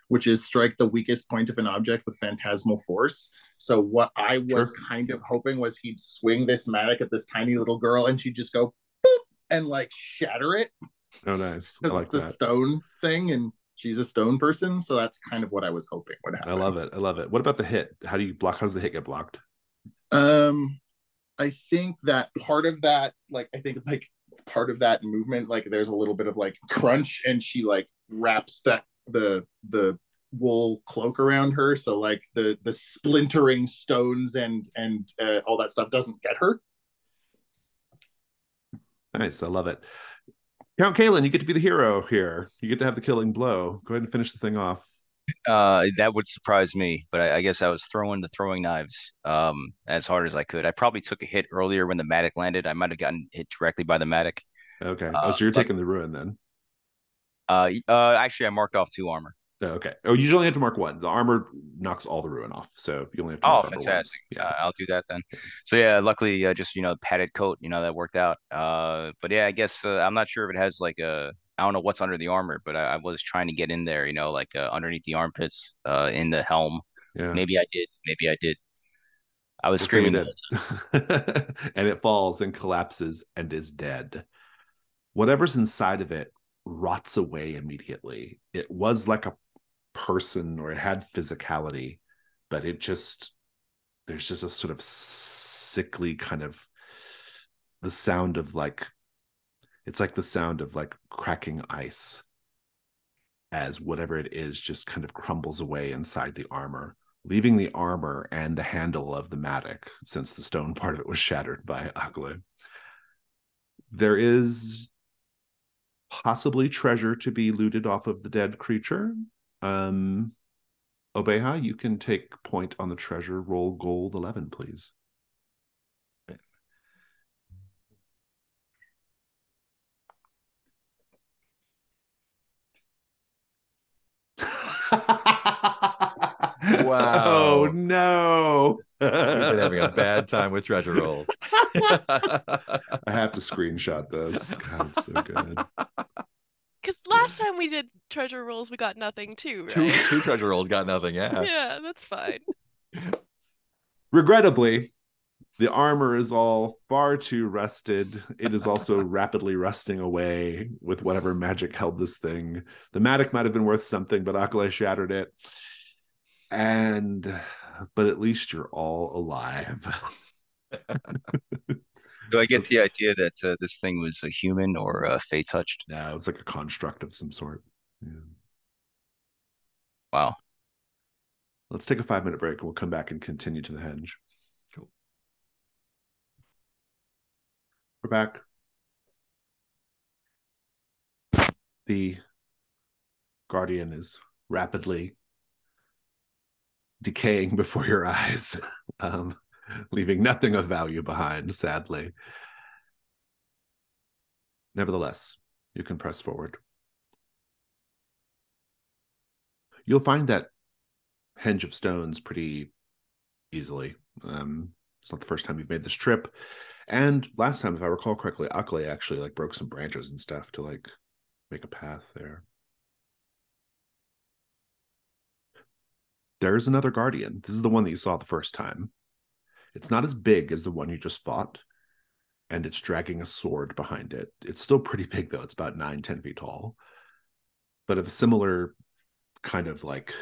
which is strike the weakest point of an object with phantasmal force. So what I was kind of hoping was he'd swing this mattock at this tiny little girl and she'd just go boop and like shatter it. Oh, nice. Because it's a stone thing and she's a stone person. So that's kind of what I was hoping would happen. I love it. I love it. What about the hit? How do you block? How does the hit get blocked? I think that part of that, part of that movement, like there's a little bit of like crunch and she like wraps the wool cloak around her, so like the splintering stones and all that stuff doesn't get her. Nice. I love it. Count Kalen, you get to be the hero here. You get to have the killing blow. Go ahead and finish the thing off. That would surprise me, but I guess I was throwing the throwing knives as hard as I could. I probably took a hit earlier when the mattock landed. I might have gotten hit directly by the mattock. Okay. So you're taking the ruin then. Actually, I marked off 2 armor. Oh, okay. Oh, you only have to mark 1. The armor knocks all the ruin off, so you only have to mark armor fantastic. once. Yeah. I'll do that then. So yeah, luckily, just padded coat, that worked out. But yeah, I guess I'm not sure if it has like I don't know what's under the armor, but I was trying to get in there, underneath the armpits, in the helm. Yeah. Maybe I did. Maybe I did. I was We'll screaming the whole time. And it falls and collapses and is dead. Whatever's inside of it rots away immediately. It was like a person, or it had physicality, but there's just a sort of sickly kind of the sound of like, it's like the sound of like cracking ice as whatever it is just kind of crumbles away inside the armor, leaving the armor and the handle of the mattock, since the stone part of it was shattered by Akale. There is possibly treasure to be looted off of the dead creature. Obeha, you can take point on the treasure. Roll gold 11, please. Wow. Oh, no. You've been having a bad time with treasure rolls. I have to screenshot this. God, it's so good. Because last time we did treasure rolls, we got nothing too, right? Two treasure rolls got nothing, yeah. Yeah, that's fine. Regrettably, the armor is all far too rusted. It is also rapidly rusting away with whatever magic held this thing. The mattock might have been worth something, but Akale shattered it. But at least you're all alive. Do I get the idea that this thing was a human or fey touched? No, it's like a construct of some sort. Yeah. Wow. Let's take a 5-minute break and we'll come back and continue to the henge. Cool. We're back. The Guardian is rapidly decaying before your eyes, leaving nothing of value behind, sadly. Nevertheless, you can press forward. You'll find that henge of stones pretty easily. It's not the first time you've made this trip, And last time, if I recall correctly, Akale actually like broke some branches and stuff to like make a path there. There's another guardian. This is the one that you saw the first time. It's not as big as the one you just fought, and it's dragging a sword behind it. It's still pretty big, though. It's about 9-10 feet tall, but of a similar kind of like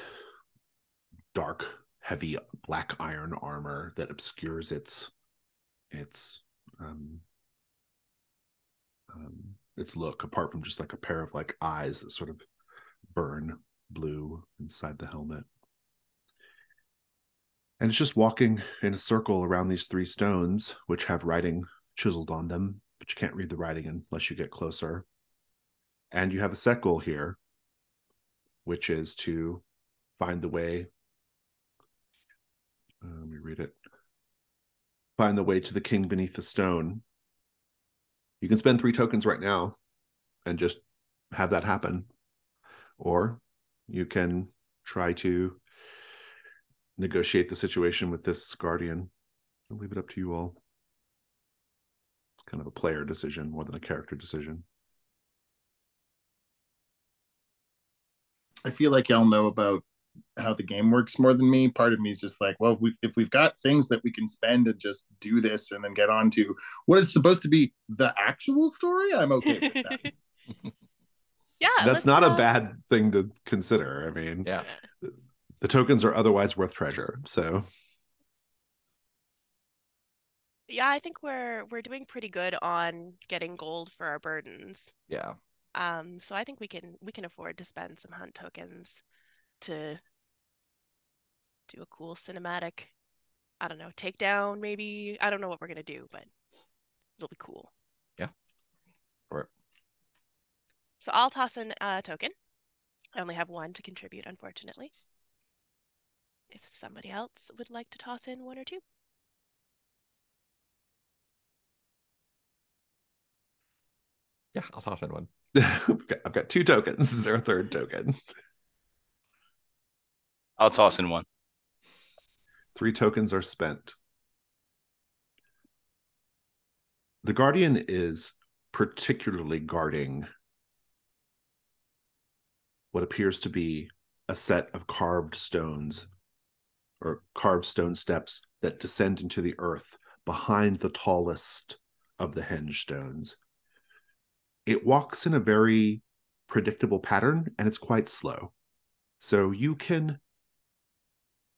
dark, heavy black iron armor that obscures um, its look, apart from just like a pair of like eyes that sort of burn blue inside the helmet. And it's just walking in a circle around these 3 stones, which have writing chiseled on them, but you can't read the writing unless you get closer. And you have a set goal here, which is to find the way. Let me read it. Find the way to the king beneath the stone. You can spend 3 tokens right now and just have that happen. Or you can try to negotiate the situation with this guardian. I'll leave it up to you all. It's kind of a player decision more than a character decision. I feel like y'all know about how the game works more than me. Part of me is just like, well, if we've got things that we can spend and just do this and then get on to what is supposed to be the actual story, I'm okay with that. Yeah, that's not a bad thing to consider. I mean, Yeah. The tokens are otherwise worth treasure. So yeah, I think we're doing pretty good on getting gold for our burdens. Yeah. So I think we can afford to spend some hunt tokens to do a cool cinematic, I don't know, takedown maybe. I don't know what we're gonna do, but it'll be cool. Yeah. All right. So I'll toss in a token. I only have 1 to contribute, unfortunately. If somebody else would like to toss in 1 or 2. Yeah, I'll toss in 1. I've got 2 tokens. Is there a 3rd token? I'll toss in 1. 3 tokens are spent. The guardian is particularly guarding what appears to be a set of carved stones or carved stone steps that descend into the earth behind the tallest of the henge stones. It walks in a very predictable pattern, and it's quite slow. So you can,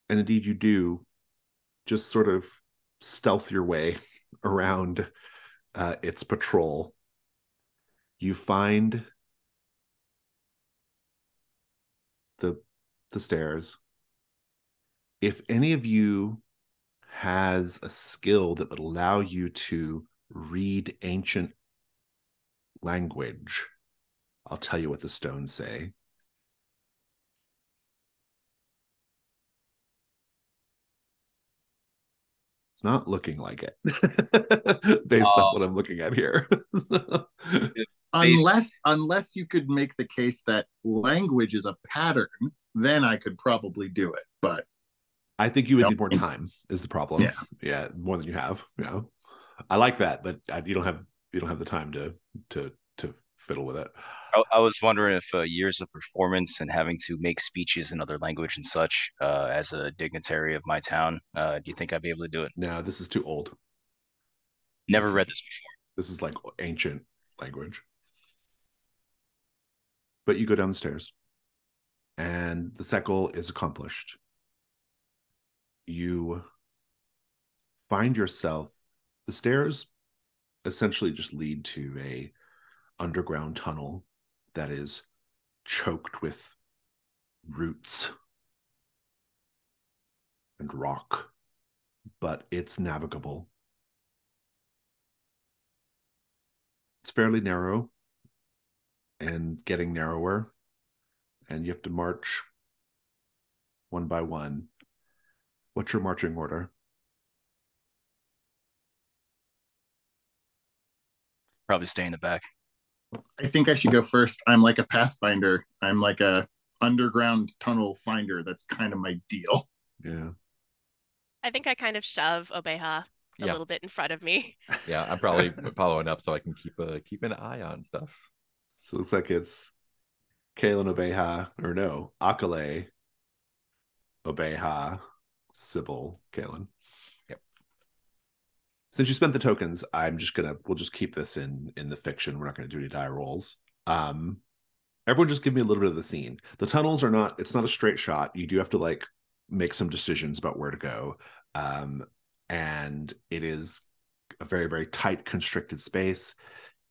and indeed you do, just sort of stealth your way around its patrol. You find the stairs. If any of you has a skill that would allow you to read ancient language, I'll tell you what the stones say. It's not looking like it based on what I'm looking at here. unless you could make the case that language is a pattern, then I could probably do it. But I think you would need more time is the problem. Yeah, more than you have. Yeah. I like that, but you don't have the time to fiddle with it. I was wondering if years of performance and having to make speeches in other language and such, as a dignitary of my town, do you think I'd be able to do it? No, this is too old. Never read this before. This is like ancient language. But you go down the stairs, and the set goal is accomplished. You find yourself, the stairs essentially just lead to a underground tunnel that is choked with roots and rock, but it's navigable. It's fairly narrow and getting narrower, and you have to march 1 by 1. What's your marching order? Probably stay in the back. I think I should go first. I'm like a pathfinder. I'm like a underground tunnel finder. That's kind of my deal. Yeah. I think I kind of shove Obeha a little bit in front of me. Yeah, I'm probably following up so I can keep an eye on stuff. So it looks like it's Kalen Obeha, or no, Akale Obeha, Sybil, Kalen. Yep. Since you spent the tokens, we'll just keep this in the fiction. We're not gonna do any die rolls. Everyone just give me a little bit of the scene. The tunnels it's not a straight shot. You do have to like make some decisions about where to go. And it is a very, very tight, constricted space.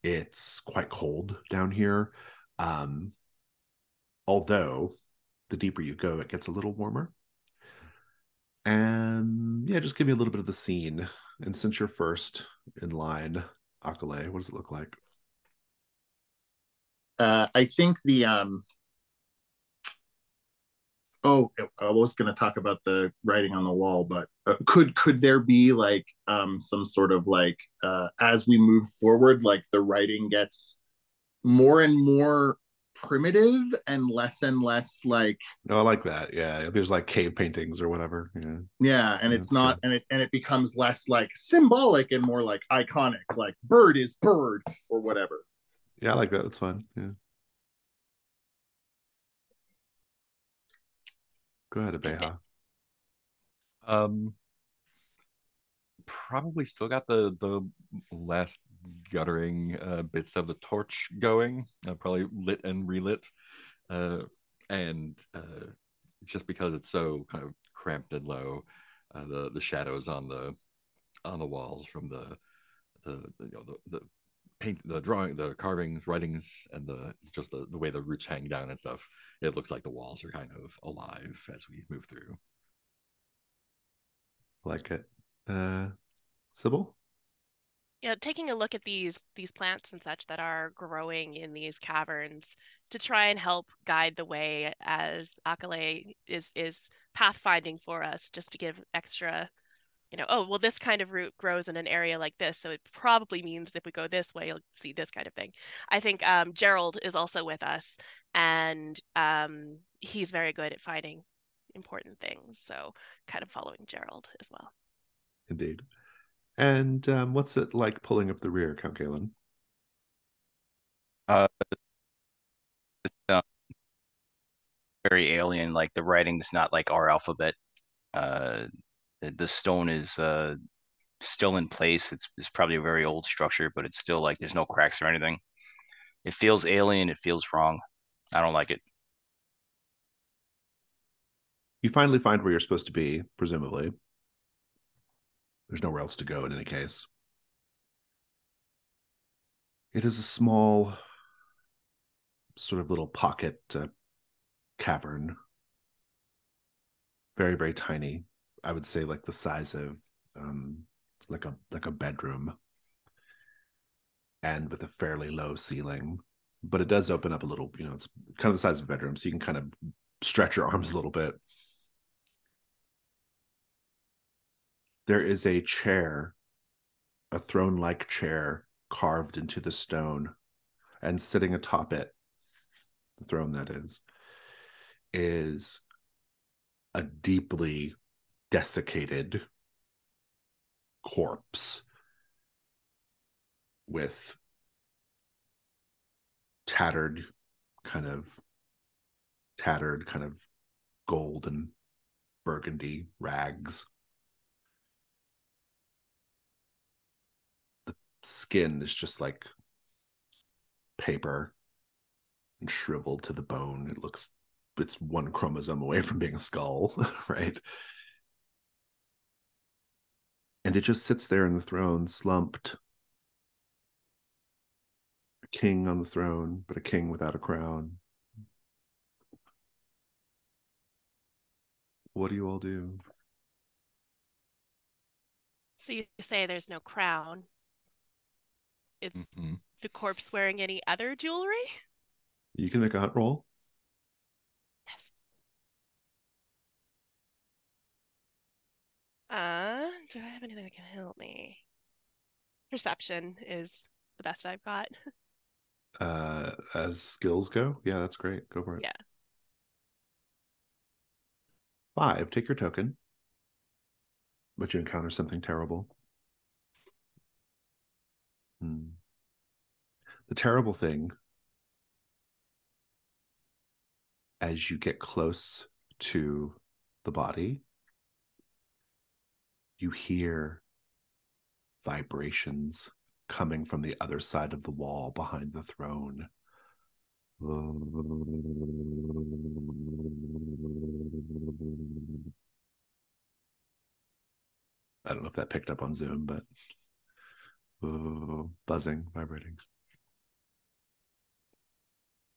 It's quite cold down here. Although the deeper you go, it gets a little warmer. And yeah, just give me a little bit of the scene. And since you're first in line, Akale, what does it look like? I think the oh, I was going to talk about the writing on the wall, but could there be like some sort of like as we move forward, like the writing gets more and more primitive and less like Oh, I like that. Yeah, there's like cave paintings or whatever. yeah, and Yeah, it's not good. And it becomes less like symbolic and more like iconic, like bird is bird or whatever. Yeah, I like that. It's fun. Yeah. Go ahead, Abeha. Probably still got the last guttering bits of the torch going, probably lit and relit, and just because it's so kind of cramped and low, the shadows on the walls from the paint, the drawing, the carvings, writings, and the way the roots hang down and stuff. It looks like the walls are kind of alive as we move through. Like it. Sybil? Yeah, taking a look at these plants and such that are growing in these caverns to try and help guide the way as Akale is pathfinding for us, just to give extra, oh, well, this kind of root grows in an area like this, so it probably means if we go this way, you'll see this kind of thing. I think Gerald is also with us, and he's very good at finding important things, so kind of following Gerald as well. Indeed. And what's it like pulling up the rear, Count Galen? It's very alien. Like the writing's not like our alphabet. The stone is still in place. It's probably a very old structure, but it's still like there's no cracks or anything. It feels alien. It feels wrong. I don't like it. You finally find where you're supposed to be, presumably. There's nowhere else to go in any case. It is a small, sort of little pocket cavern. Very, very tiny. I would say like the size of like a bedroom, and with a fairly low ceiling. But it does open up a little, it's kind of the size of a bedroom, so you can kind of stretch your arms a little bit. There is a chair, a throne-like chair carved into the stone, and sitting atop it, the throne that is a deeply desiccated corpse with tattered kind of gold and burgundy rags. The skin is just like paper and shriveled to the bone. It's one chromosome away from being a skull, right? And it just sits there in the throne, slumped. A king on the throne, but a king without a crown. What do you all do? So you say there's no crown. It's the corpse wearing any other jewelry? You can make a hunt roll. Yes. Do I have anything that can help me? Perception is the best I've got. As skills go, yeah, that's great. Go for it. Yeah. 5, take your token. But you encounter something terrible. The terrible thing, as you get close to the body, you hear vibrations coming from the other side of the wall behind the throne. I don't know if that picked up on Zoom, but buzzing, vibrating.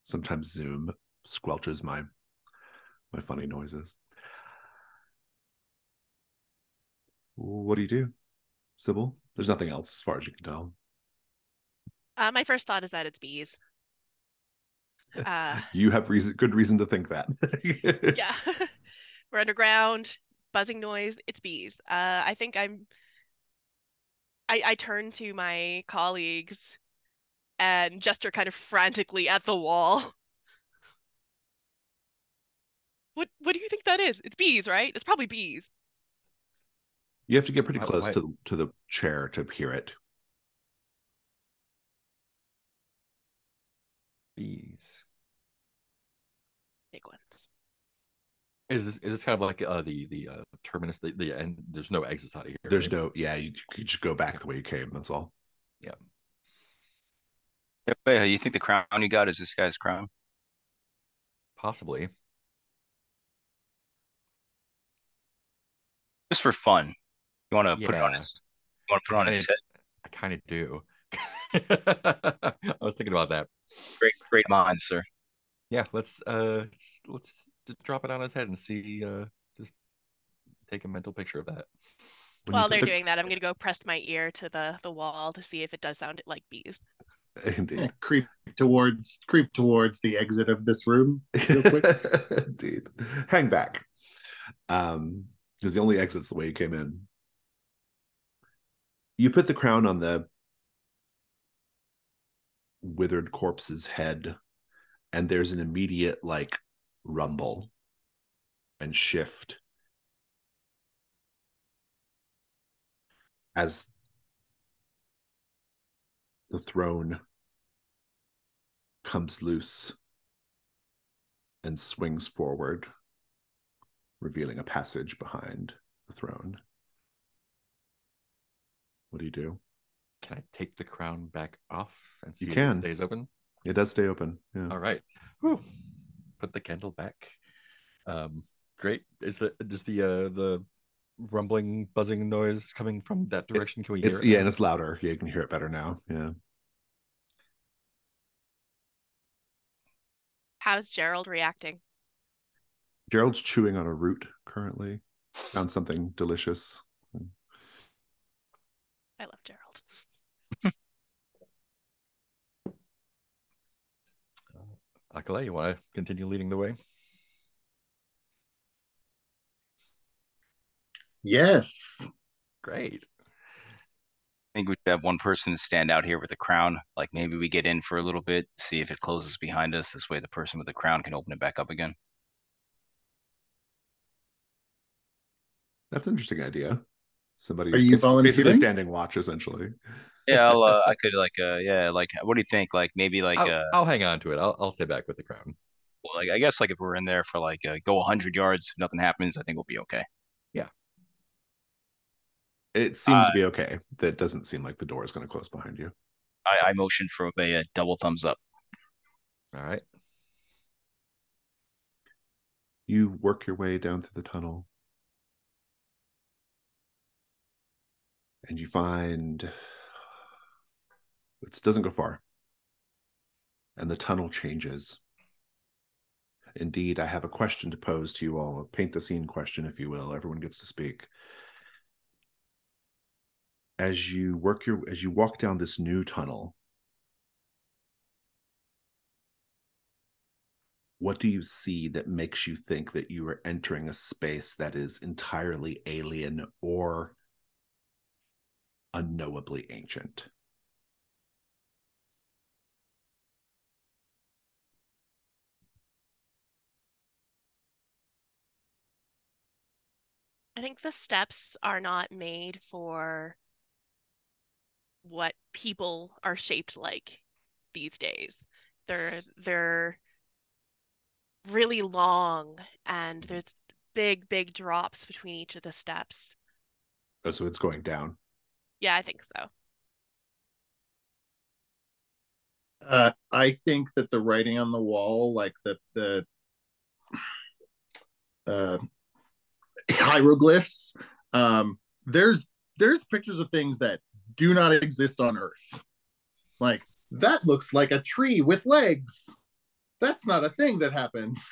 Sometimes Zoom squelches my funny noises. What do? Sybil? There's nothing else as far as you can tell. My first thought is that it's bees. You have good reason to think that. Yeah. We're underground, buzzing noise, it's bees. I think I turn to my colleagues and gesture kind of frantically at the wall. What do you think that is? It's bees, right? It's probably bees. You have to get pretty close Why- to the chair to hear it. Bees. Big ones. Is this kind of like the terminus, the end? There's no exits out of here. There's right? no, yeah, you could just go back the way you came. That's all. Yeah. Hey, you think the crown you got is this guy's crown? Possibly. Just for fun. You want to put it on Yeah. his? You want to put it on his head? I kind of do. I was thinking about that. Great minds, sir. Yeah, let's just drop it on his head and see. Just take a mental picture of that. When you While put they're doing that, I'm gonna go press my ear to the wall to see if it does sound like bees. Indeed. Creep towards the exit of this room real quick. Indeed. Hang back. Because the only exit's the way you came in. You put the crown on the withered corpse's head, and there's an immediate like rumble and shift as the throne comes loose and swings forward, revealing a passage behind the throne. What do you do? Can I take the crown back off and see You if can. it stays open? It does stay open. Yeah. All right. Whew. Put the candle back. Great. Is the rumbling, buzzing noise coming from that direction? Can we hear it? Yeah, now? and it's louder. Yeah, you can hear it better now. Yeah. How's Gerald reacting? Gerald's chewing on a root currently. Found something delicious. I love Gerald. Akala, you want to continue leading the way? Yes. Great. I think we should have one person stand out here with a crown. Like maybe we get in for a little bit, see if it closes behind us. This way, the person with the crown can open it back up again. That's an interesting idea. Somebody Are you basically volunteering? standing watch, essentially. Yeah, I could yeah, like what do you think? Like maybe like I'll hang on to it. I'll stay back with the crown. well, like I guess like if we're in there for like go 100 yards, if nothing happens, I think we'll be okay. Yeah. It seems to be okay. That doesn't seem like the door is going to close behind you. I motioned for a double thumbs up. All right. You work your way down through the tunnel. And you find it doesn't go far. And the tunnel changes. Indeed, I have a question to pose to you all. A paint the scene question, if you will. Everyone gets to speak. As you walk down this new tunnel, what do you see that makes you think that you are entering a space that is entirely alien or unknowably ancient? I think the steps are not made for what people are shaped like these days. They're really long, and there's big drops between each of the steps. Oh, so it's going down. Yeah, I think so. I think that the writing on the wall, like the uh, hieroglyphs, there's pictures of things that do not exist on Earth. Like, that looks like a tree with legs. That's not a thing that happens.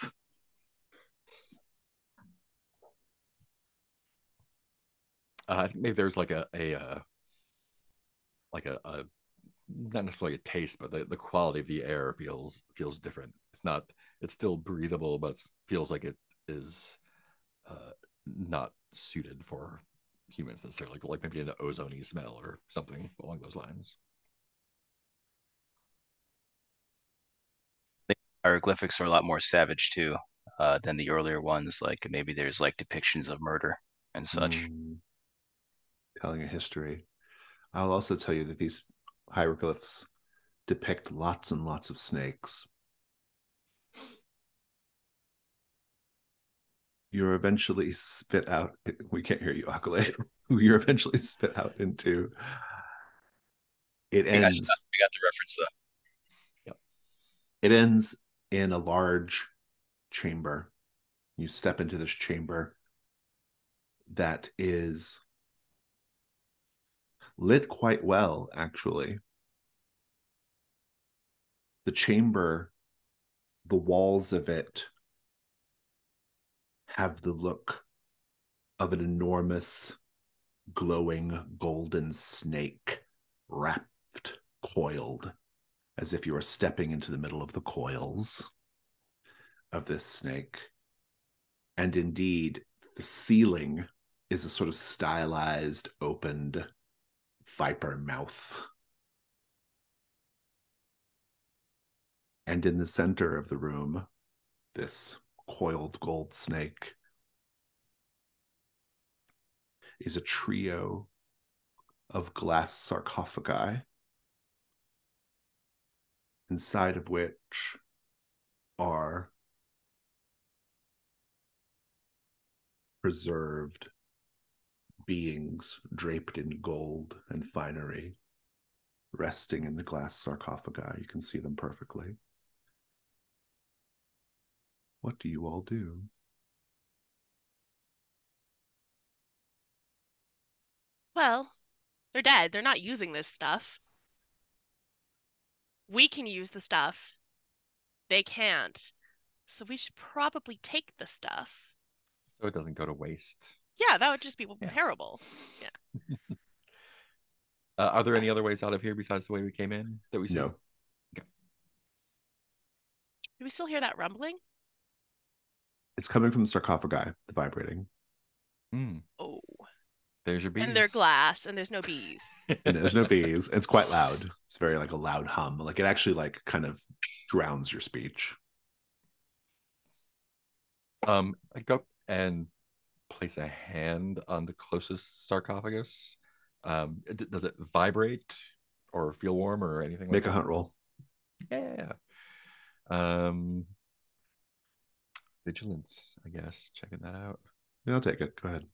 I think maybe there's like a not necessarily a taste, but the quality of the air feels different. It's still breathable, but it feels like it is not suited for humans necessarily, like maybe an ozone-y smell or something along those lines. The hieroglyphics are a lot more savage too, than the earlier ones. Like maybe there's like depictions of murder and such. Telling a history. I'll also tell you that these hieroglyphs depict lots and lots of snakes. You're eventually spit out. We can't hear you, Akale. You're eventually spit out into. It Hey guys, ends. we got the reference though. Yep. It ends in a large chamber. You step into this chamber that is lit quite well, actually. The chamber, the walls of it have the look of an enormous, glowing golden snake wrapped, coiled, as if you were stepping into the middle of the coils of this snake. And indeed, the ceiling is a sort of stylized, opened viper mouth. And in the center of the room, this coiled gold snake is a trio of glass sarcophagi, inside of which are preserved beings draped in gold and finery, resting in the glass sarcophagi. You can see them perfectly. What do you all do? Well, they're dead. They're not using this stuff. We can use the stuff. They can't. So we should probably take the stuff. So it doesn't go to waste. Yeah, that would just be Yeah. terrible. Yeah. Are there any other ways out of here besides the way we came in that we see? No. Do we still hear that rumbling? It's coming from the sarcophagi, the vibrating. Oh. There's your bees. And they're glass, and there's no bees. And there's no bees. It's quite loud. It's very like a loud hum. Like it actually like kind of drowns your speech. I go up and place a hand on the closest sarcophagus. Does it vibrate or feel warm or anything? Make like a hunt roll. Yeah. Vigilance, I guess. Checking that out. Yeah, I'll take it. Go ahead.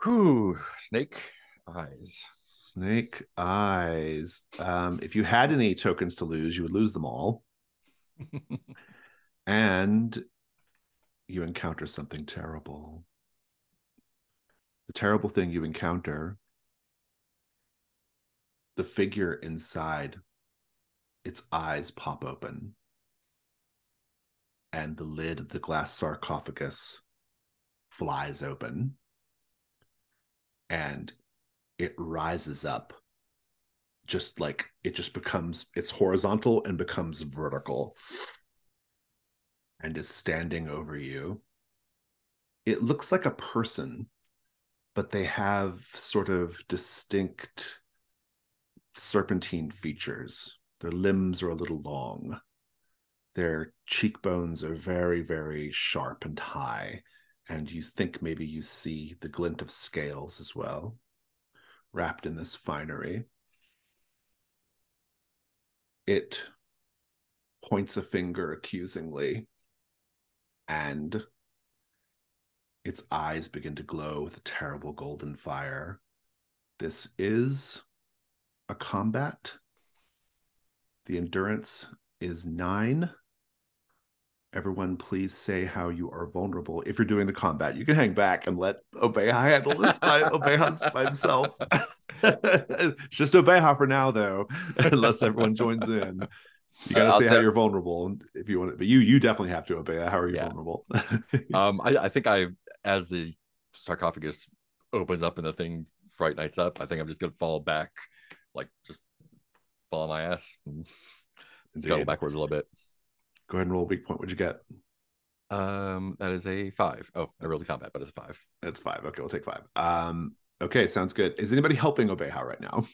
Whew, snake eyes. Snake eyes. If you had any tokens to lose, you would lose them all. And you encounter something terrible. The terrible thing you encounter, the figure inside, its eyes pop open. And the lid of the glass sarcophagus flies open. And it rises up, just like it just becomes, it's horizontal and becomes vertical and is standing over you. It looks like a person, but they have sort of distinct serpentine features. Their limbs are a little long. Their cheekbones are very, very sharp and high, And you think maybe you see the glint of scales as well, wrapped in this finery. It points a finger accusingly, and its eyes begin to glow with a terrible golden fire. This is a combat. The endurance is 9. Everyone, please say how you are vulnerable. If you're doing the combat, you can hang back and let Obeha handle this by Obeha by himself. It's just Obeha for now, though, unless everyone joins in. You got to say how you're vulnerable if you want it, but you definitely have to Obeha. How are you vulnerable? I think as the sarcophagus opens up and the thing fright nights up, I think I'm just gonna fall back, like just fall on my ass and scuttle backwards a little bit. Go ahead and roll a weak point. What'd you get? That is a 5. Oh, I rolled the combat, but it's 5. That's 5. Okay, we'll take 5. Okay, sounds good. Is anybody helping Obeha right now?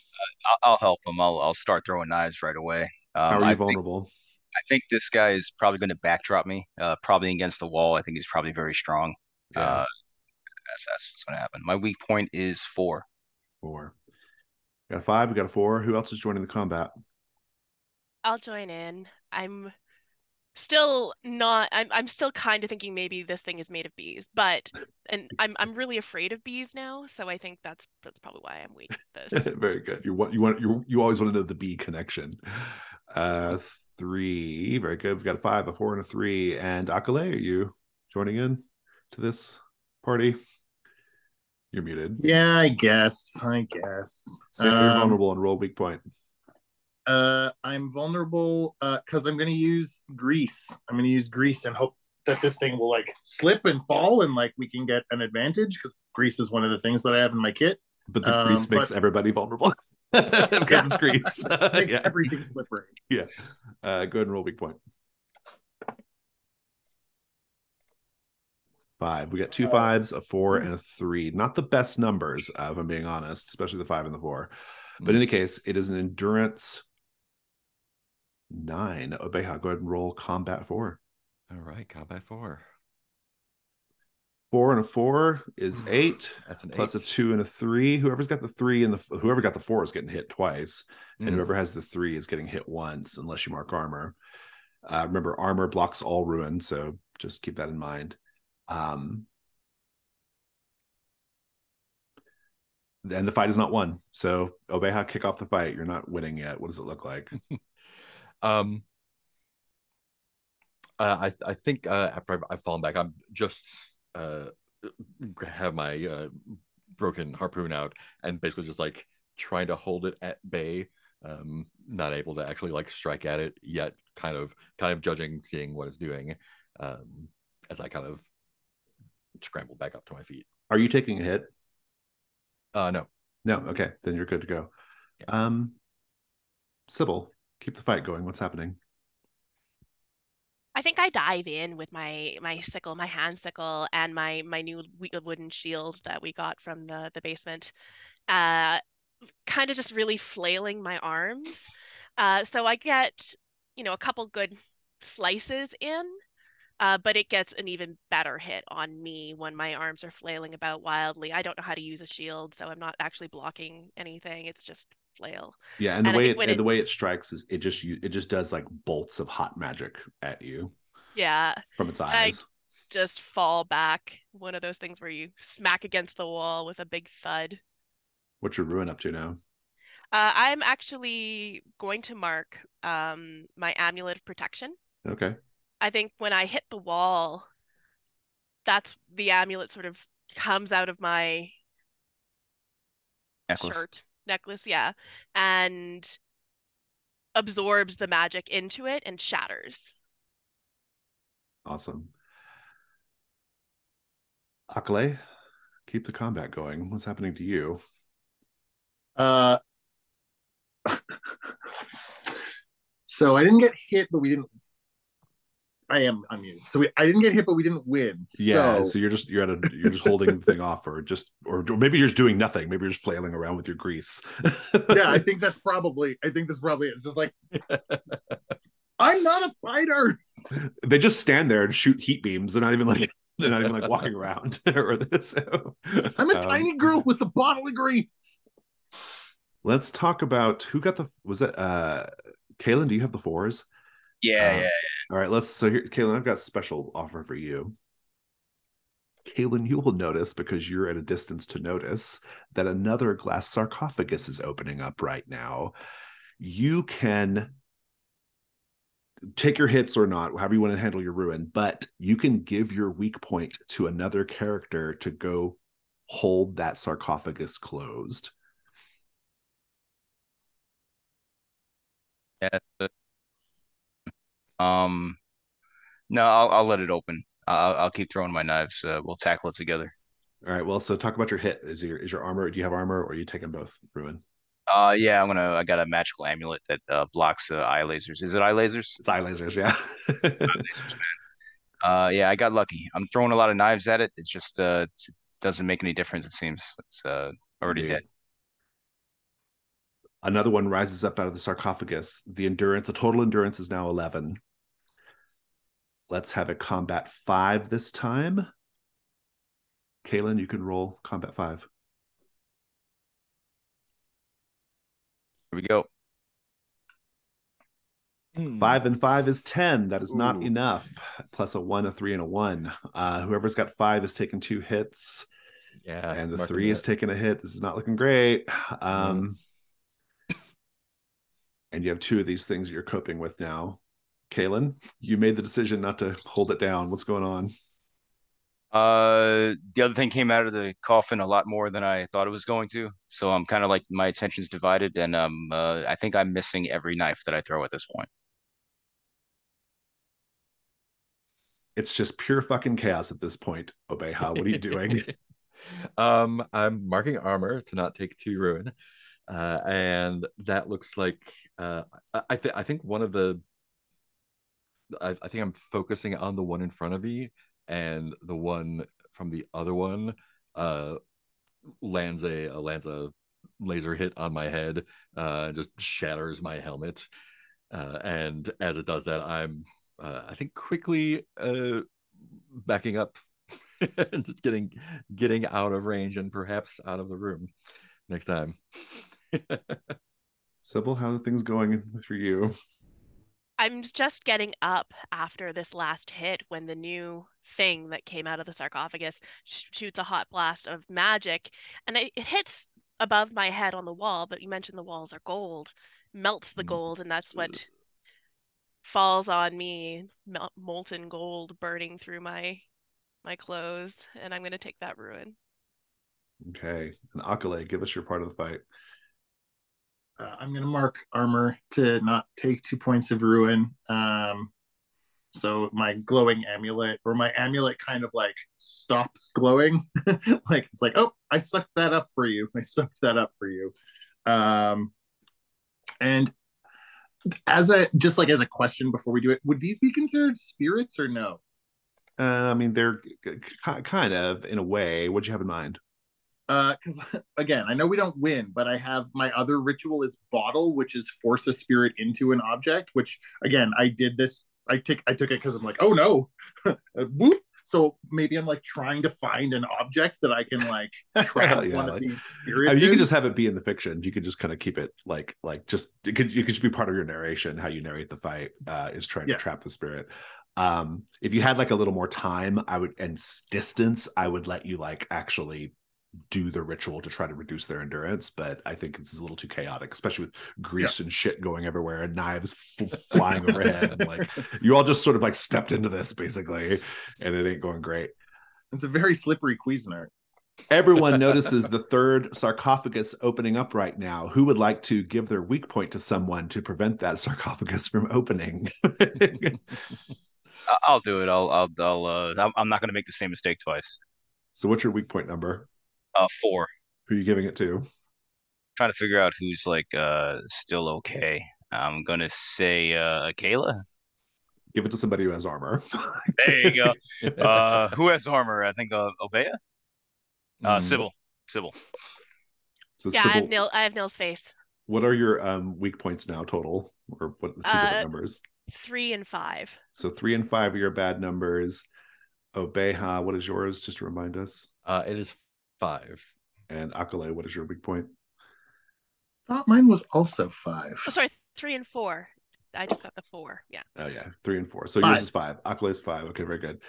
I'll help him. I'll start throwing knives right away. How are you vulnerable? I think this guy is probably going to backdrop me, probably against the wall. I think he's probably very strong. Yeah. That's what's going to happen. My weak point is 4. 4. We got a 5. We got a 4. Who else is joining the combat? I'll join in. I'm still not. I'm still kind of thinking maybe this thing is made of bees, but I'm really afraid of bees now. So I think that's probably why I'm weak at this. Very good. You always want to know the bee connection. 3. Very good. We've got a 5, a 4, and a 3. And Akale, are you joining in to this party? You're muted. Yeah, I guess. Say you're vulnerable and roll weak point. I'm vulnerable because I'm going to use grease. I'm going to use grease and hope that this thing will like slip and fall and like we can get an advantage because grease is one of the things that I have in my kit. But the grease makes everybody vulnerable because it's grease. Makes everything slippery. Yeah. Go ahead and roll weak point. 5. We got 2 5s, a 4, and a 3. Not the best numbers, if I'm being honest, especially the 5 and the 4. But in any case, it is an endurance 9. Obeha, go ahead and roll combat 4. All right, combat 4. 4 and a 4 is 8. That's an plus 8. A 2 and a 3. Whoever's got the 3 and whoever got the 4 is getting hit twice, and whoever has the 3 is getting hit once, unless you mark armor. Remember, armor blocks all ruin, so just keep that in mind. And the fight is not won. So Obeha, kick off the fight. You're not winning yet. What does it look like? I think after I've fallen back, I'm just have my broken harpoon out and basically just like trying to hold it at bay. Not able to actually like strike at it yet. Kind of judging, seeing what it's doing. As I kind of scramble back up to my feet. Are you taking a hit? No. Okay, then you're good to go. Yeah. Sybil, keep the fight going. What's happening? I think I dive in with my sickle, my hand sickle, and my new wooden shield that we got from the basement. Kind of just really flailing my arms. So I get, a couple good slices in. But it gets an even better hit on me when my arms are flailing about wildly. I don't know how to use a shield, so I'm not actually blocking anything. It's just flail. Yeah, and the way it strikes is it just does like bolts of hot magic at you. Yeah. From its eyes. I just fall back. One of those things where you smack against the wall with a big thud. What's your ruin up to now? I'm actually going to mark my amulet of protection. Okay. I think when I hit the wall, that's the amulet sort of comes out of my necklace, yeah, and absorbs the magic into it and shatters. Awesome. Akale, keep the combat going. What's happening to you? So I didn't get hit, but we didn't. I am unmuted. So I didn't get hit, but we didn't win. Yeah, so you're just holding the thing off, or maybe you're just doing nothing. Maybe you're just flailing around with your grease. Yeah, I think that's probably it. It's just like I'm not a fighter. They just stand there and shoot heat beams. They're not even like walking around or this. So, I'm a tiny girl with a bottle of grease. Let's talk about who got the. Was it Kaylin? Do you have the 4s? Yeah. All right. So here, Kaylin, I've got a special offer for you. Kaylin, you will notice, because you're at a distance to notice, that another glass sarcophagus is opening up right now. You can take your hits or not, however you want to handle your ruin, but you can give your weak point to another character to go hold that sarcophagus closed. Yeah. No, I'll let it open. I'll keep throwing my knives. We'll tackle it together. All right. Well, so talk about your hit. Is your armor? Do you have armor, or are you taking both ruin? Yeah, I got a magical amulet that blocks eye lasers. Is it eye lasers? It's eye lasers, yeah. Eye lasers, man. Yeah, I got lucky. I'm throwing a lot of knives at it. It's just it doesn't make any difference, it seems. It's already dead. Another one rises up out of the sarcophagus. The total endurance is now 11. Let's have a combat 5 this time. Kaylin, you can roll combat 5. Here we go. 5 and 5 is 10. That is not enough. Plus a 1, a 3, and a 1. Whoever's got 5 is taking 2 hits. Yeah. And the 3 is taking a hit. This is not looking great. And you have 2 of these things you're coping with now. Kaylin, you made the decision not to hold it down. What's going on? The other thing came out of the coffin a lot more than I thought it was going to. So I'm kind of like, my attention's divided, and I think I'm missing every knife that I throw at this point. It's just pure fucking chaos at this point. Obeha, what are you doing? I'm marking armor to not take 2 ruin. And that looks like I think one of the I think I'm focusing on the one in front of me, and the one from the other one lands a laser hit on my head, just shatters my helmet. And as it does that, I'm I think quickly backing up and just getting out of range and perhaps out of the room next time. Sybil, how are things going for you? I'm just getting up after this last hit when the new thing that came out of the sarcophagus shoots a hot blast of magic, and it hits above my head on the wall, but you mentioned the walls are gold, melts the gold, and that's what falls on me, molten gold burning through my clothes, and I'm going to take that ruin. Okay. And Akale, give us your part of the fight. I'm going to mark armor to not take 2 points of ruin. So my glowing amulet, or my amulet, kind of like stops glowing. Like it's like, oh, I sucked that up for you. I sucked that up for you. And as a question before we do it, would these be considered spirits or no? I mean, they're kind of, in a way. What'd you have in mind? Because again, I know we don't win, but I have my other ritual is bottle, which is force a spirit into an object. Which again, I did this. I took it because I'm like, oh no, whoop. So maybe I'm like trying to find an object that I can like trap one of these spirits. I mean, you can just have it be in the fiction. You could just kind of keep it like just you could just be part of your narration. How you narrate the fight is trying to trap the spirit. If you had like a little more time, and distance, I would let you like actually do the ritual to try to reduce their endurance, but I think it's a little too chaotic, especially with grease and shit going everywhere and knives flying overhead. And, like, you all just sort of like stepped into this basically, and it ain't going great. It's a very slippery Cuisinart. Everyone notices the 3rd sarcophagus opening up right now. Who would like to give their weak point to someone to prevent that sarcophagus from opening? I'll do it. I'm not going to make the same mistake twice. So what's your weak point number? 4. Who are you giving it to? Trying to figure out who's like still okay. I'm gonna say Kayla. Give it to somebody who has armor. There you go. Who has armor? I think Obeya. Sybil. So yeah, Sybil, I have Nil's face. what are your weak points now total, or what the 2 different numbers? 3 and 5. So 3 and 5 are your bad numbers. Obeha, what is yours? Just to remind us. It is 5. And Akale, what is your weak point? Thought mine was also 5. Oh, sorry, 3 and 4. I just got the 4. Yeah. Oh yeah, 3 and 4. So 5. yours is 5. Akale is 5. Okay, very good.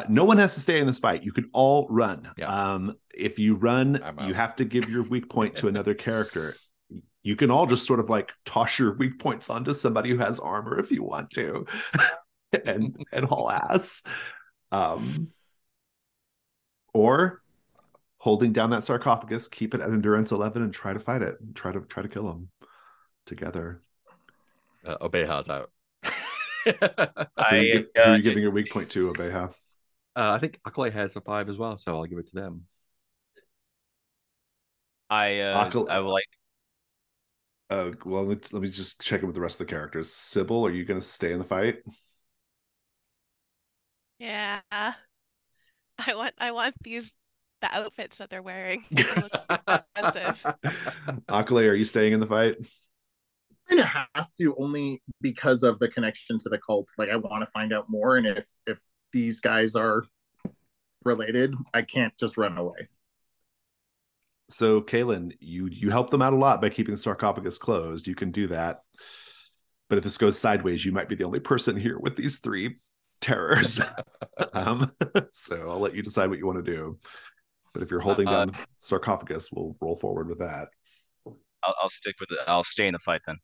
No one has to stay in this fight. You can all run. Yeah. If you run, I'm you out. have to give your weak point to another character. You can all just sort of like toss your weak points onto somebody who has armor if you want to, and haul ass. Or holding down that sarcophagus, keep it at endurance 11, and try to fight it. Try to kill him together. Obeha's out. Who are you giving your weak point to, Obeha? I think Akale has a 5 as well, so I'll give it to them. I will like. Well, let me just check in with the rest of the characters. Sybil, are you going to stay in the fight? Yeah. I want the outfits that they're wearing. They look expensive. Akale, are you staying in the fight? I kind of have to, only because of the connection to the cult. Like, I want to find out more, and if these guys are related, I can't just run away. So, Kaylin, you help them out a lot by keeping the sarcophagus closed. You can do that. But if this goes sideways, you might be the only person here with these 3 terrors. So I'll let you decide what you want to do. But if you're holding down the sarcophagus, we'll roll forward with that. I'll stick with it. I'll stay in the fight then.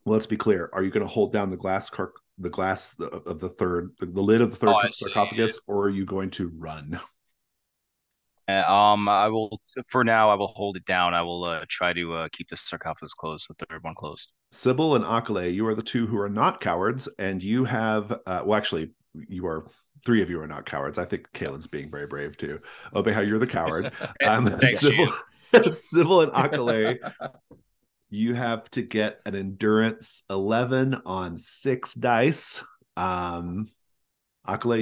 Well, let's be clear. Are you going to hold down the glass of the third, the lid of the third sarcophagus, or are you going to run? I will. For now, I will hold it down. I will try to keep the sarcophagus closed, the third one closed. Sybil and Akale, you are the 2 who are not cowards, and you have. Well, actually, you are. 3 of you are not cowards. I think Kaylin's being very brave too. Obeha, you're the coward. Sybil and Akale, you have to get an endurance 11 on 6 dice. Akale,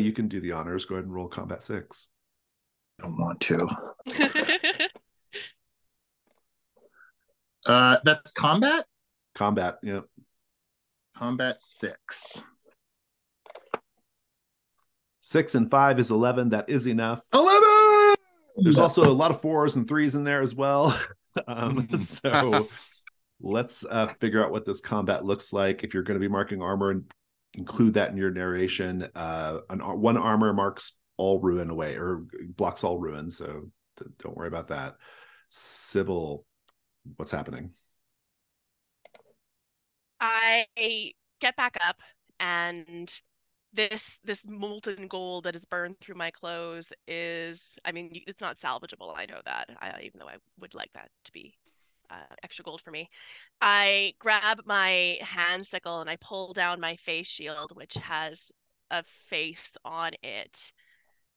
you can do the honors. Go ahead and roll combat 6. Don't want to. That's combat? Combat, yep. Combat 6. 6 and 5 is 11. That is enough. 11! There's also a lot of 4s and 3s in there as well. So let's figure out what this combat looks like. If you're going to be marking armor, and include that in your narration. One armor marks all ruin away, or blocks all ruin, so don't worry about that. Sybil, what's happening? I get back up, and this molten gold that is burned through my clothes is, I mean, it's not salvageable. I know that. Even though I would like that to be extra gold for me. I grab my hand sickle and I pull down my face shield, which has a face on it.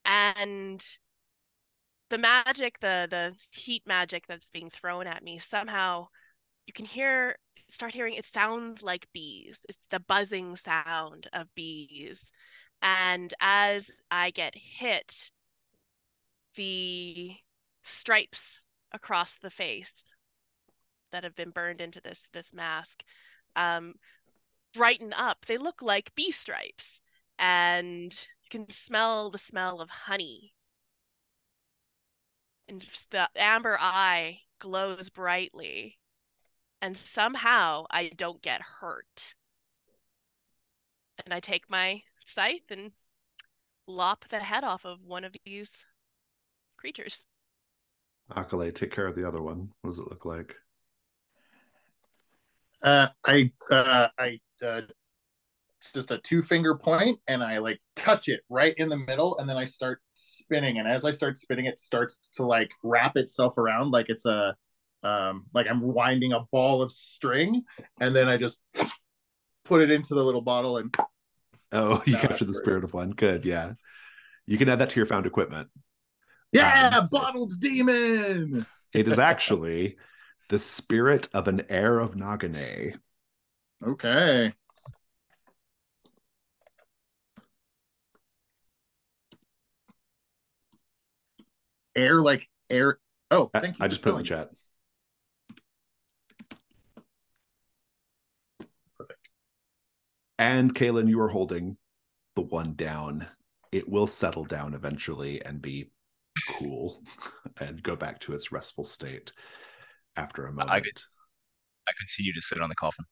And the magic, the heat magic that's being thrown at me, somehow you can start hearing, it sounds like bees. It's the buzzing sound of bees. And as I get hit, the stripes across the face that have been burned into this mask brighten up. They look like bee stripes, and you can smell the smell of honey. And the amber eye glows brightly, and somehow I don't get hurt. And I take my scythe and lop the head off of one of these creatures. Akale, take care of the other one. What does it look like? I just a 2-finger point, and I like touch it right in the middle, and then I start spinning. And as I start spinning, it starts to like wrap itself around like it's a like I'm winding a ball of string, and then I just put it into the little bottle and. Oh, you captured the spirit of one. Good, yeah. You can add that to your found equipment. Yeah, bottled demon. It is actually the spirit of an heir of Nagane. Okay. Air like air. Oh, thank you. I just put it in the chat. Perfect. And Kaylin, you are holding the one down. It will settle down eventually and be cool and go back to its restful state after a moment. I continue to sit on the coffin.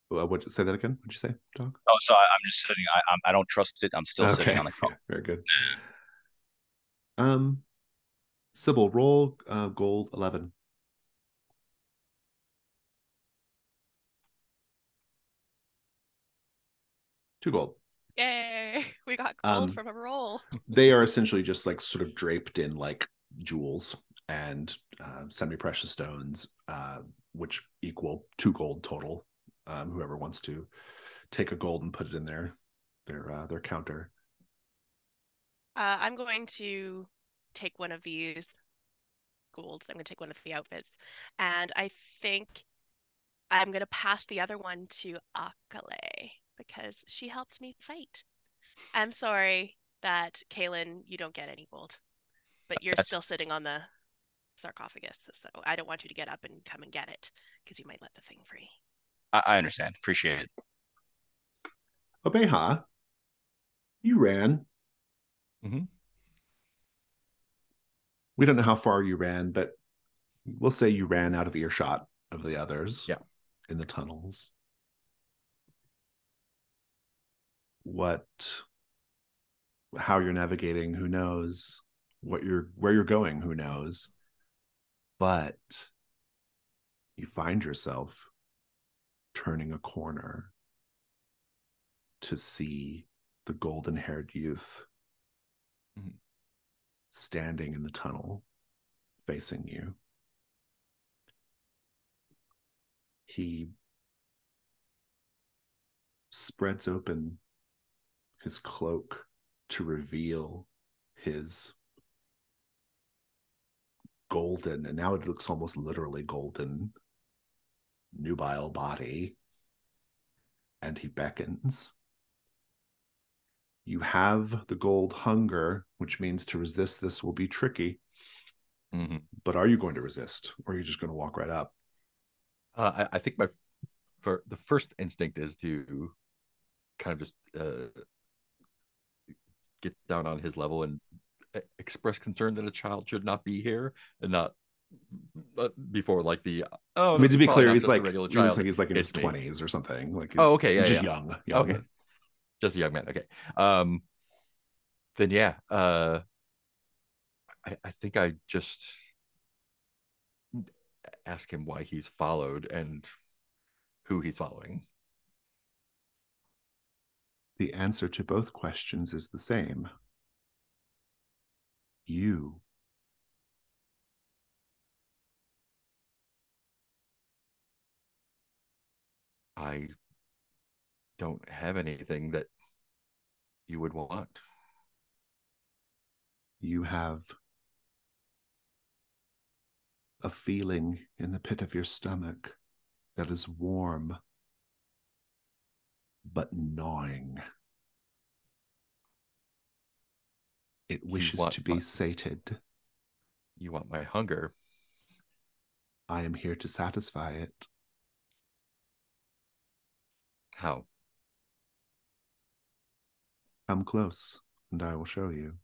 What? Say that again? What'd you say, dog? Oh, so I'm just sitting. I don't trust it. I'm still sitting on the coffin. Yeah, very good. Sybil, roll gold 11. Two gold. Yay! We got gold from a roll. They are essentially just like sort of draped in like jewels and semi-precious stones, which equal 2 gold total. Whoever wants to take a gold and put it in their counter. I'm going to take one of these golds. I'm going to take one of the outfits, and I think I'm going to pass the other one to Akale because she helped me fight. I'm sorry that Kaylin, you don't get any gold, but you're still sitting on the sarcophagus, so I don't want you to get up and come and get it because you might let the thing free. I understand. Appreciate it. Obeha, you ran. Mm-hmm. We don't know how far you ran, but we'll say you ran out of earshot of the others. Yeah. In the tunnels. How you're navigating, who knows? Where you're going, who knows? But you find yourself turning a corner to see the golden-haired youth standing in the tunnel facing you. He spreads open his cloak to reveal his golden, and now it looks almost literally golden, nubile body, and he beckons. You have the gold hunger, which means to resist this will be tricky. Mm-hmm. But are you going to resist, or are you just going to walk right up? I think the first instinct is to kind of just get down on his level and express concern that a child should not be here, and not before like the I mean, to be clear, he's like he looks like he's like in his 20s or something. Like he's just young. Okay, just a young man. Okay, then yeah, I think I just ask him why he's followed and who he's following. The answer to both questions is the same. You. I don't have anything that you would want. You have a feeling in the pit of your stomach that is warm but gnawing. It wishes to be sated. You want my hunger. I am here to satisfy it. How? Come close, and I will show you.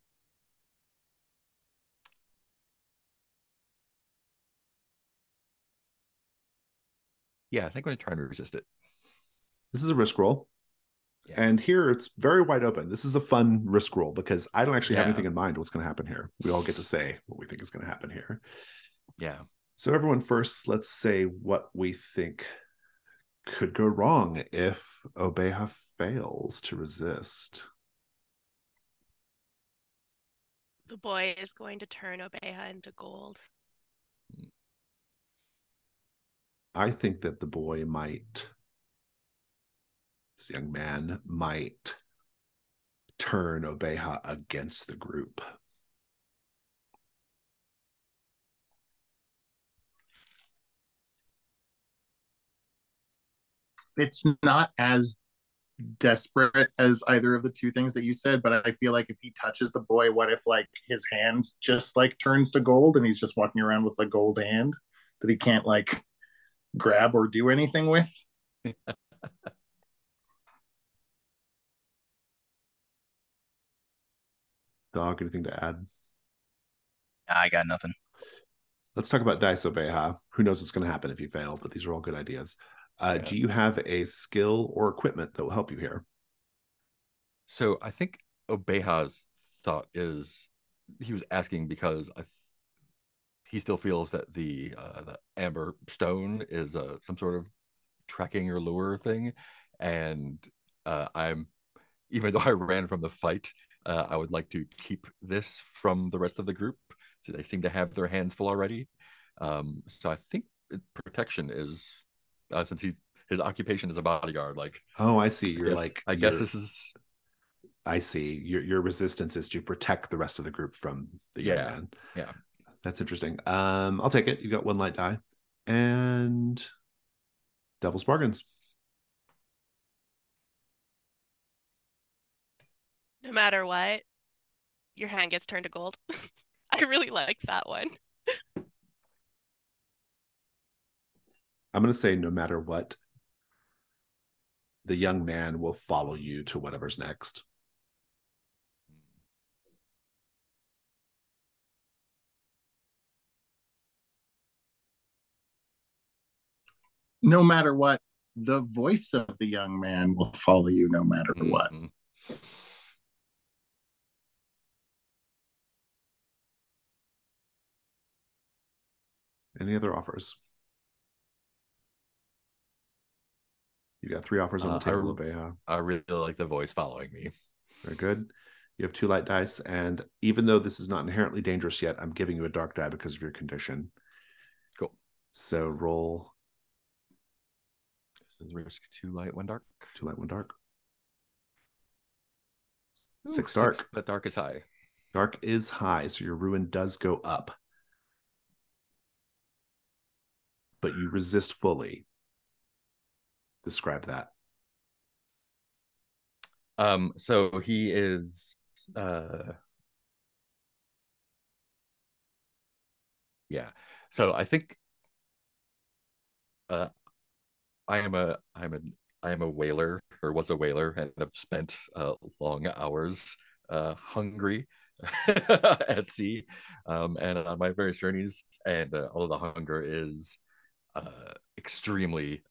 Yeah, I think I'm going to try and resist it. This is a risk roll. Yeah. And here it's very wide open. This is a fun risk roll because I don't actually have anything in mind what's going to happen here. We all get to say what we think is going to happen here. Yeah. So everyone first, let's say what we think could go wrong if Obeha fails to resist. The boy is going to turn Obeha into gold. I think that the boy might, this young man might turn Obeha against the group. It's not as desperate as either of the two things that you said, but I feel like if he touches the boy, what if like his hand just like turns to gold and he's just walking around with a gold hand that he can't like grab or do anything with. Dog, anything to add? I got nothing. Let's talk about Daiso Beha. Who knows what's going to happen if you fail, but these are all good ideas. Yeah. Do you have a skill or equipment that will help you here? So I think Obeha's thought is he was asking because he still feels that the amber stone is some sort of tracking or lure thing, and I'm even though I ran from the fight, I would like to keep this from the rest of the group. So they seem to have their hands full already. So I think protection is since his occupation is a bodyguard. Like, Oh, I see. You're yes, like I guess this is. I see. Your resistance is to protect the rest of the group from the young man. Yeah. That's interesting. I'll take it. You got one light die. And Devil's Bargains. No matter what, your hand gets turned to gold. I really like that one. I'm going to say no matter what, the young man will follow you to whatever's next. No matter what, the voice of the young man will follow you no matter what. Mhm. Any other offers? You got 3 offers on the table, Obeha. I really like the voice following me. Very good. You have 2 light dice, and even though this is not inherently dangerous yet, I'm giving you a dark die because of your condition. Cool. So roll. This is risk 2 light, 1 dark. 2 light, 1 dark. Ooh, 6 dark. 6, but dark is high. Dark is high, so your ruin does go up. But you resist fully. Describe that. So he is yeah. So I think I am a whaler, or was a whaler, and have spent long hours hungry at sea, and on my various journeys, and although the hunger is extremely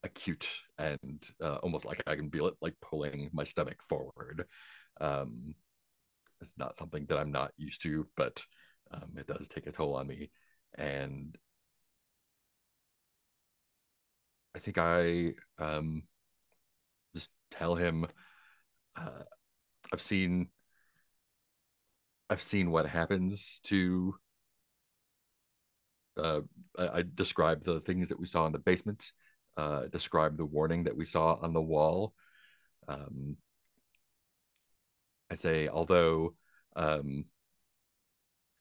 acute and almost like I can feel it like pulling my stomach forward. Um, it's not something that I'm not used to, but it does take a toll on me. And I think I just tell him uh, I've seen what happens to. I describe the things that we saw in the basement. Describe the warning that we saw on the wall. Um, I say, although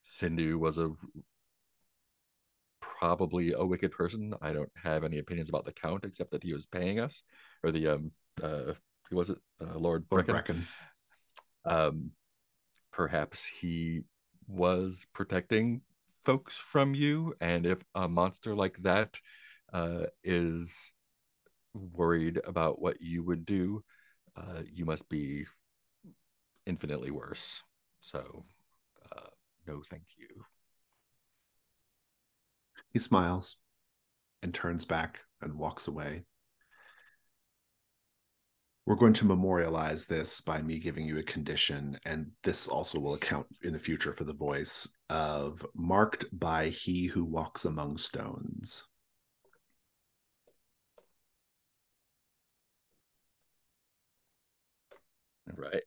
Sindhu was probably a wicked person, I don't have any opinions about the Count except that he was paying us, or the who was it, Lord Brecken. Perhaps he was protecting folks from you, and if a monster like that is worried about what you would do, you must be infinitely worse. So, no, thank you. He smiles and turns back and walks away. We're going to memorialize this by me giving you a condition, and this also will account in the future for the voice of marked by he who walks among stones. Right.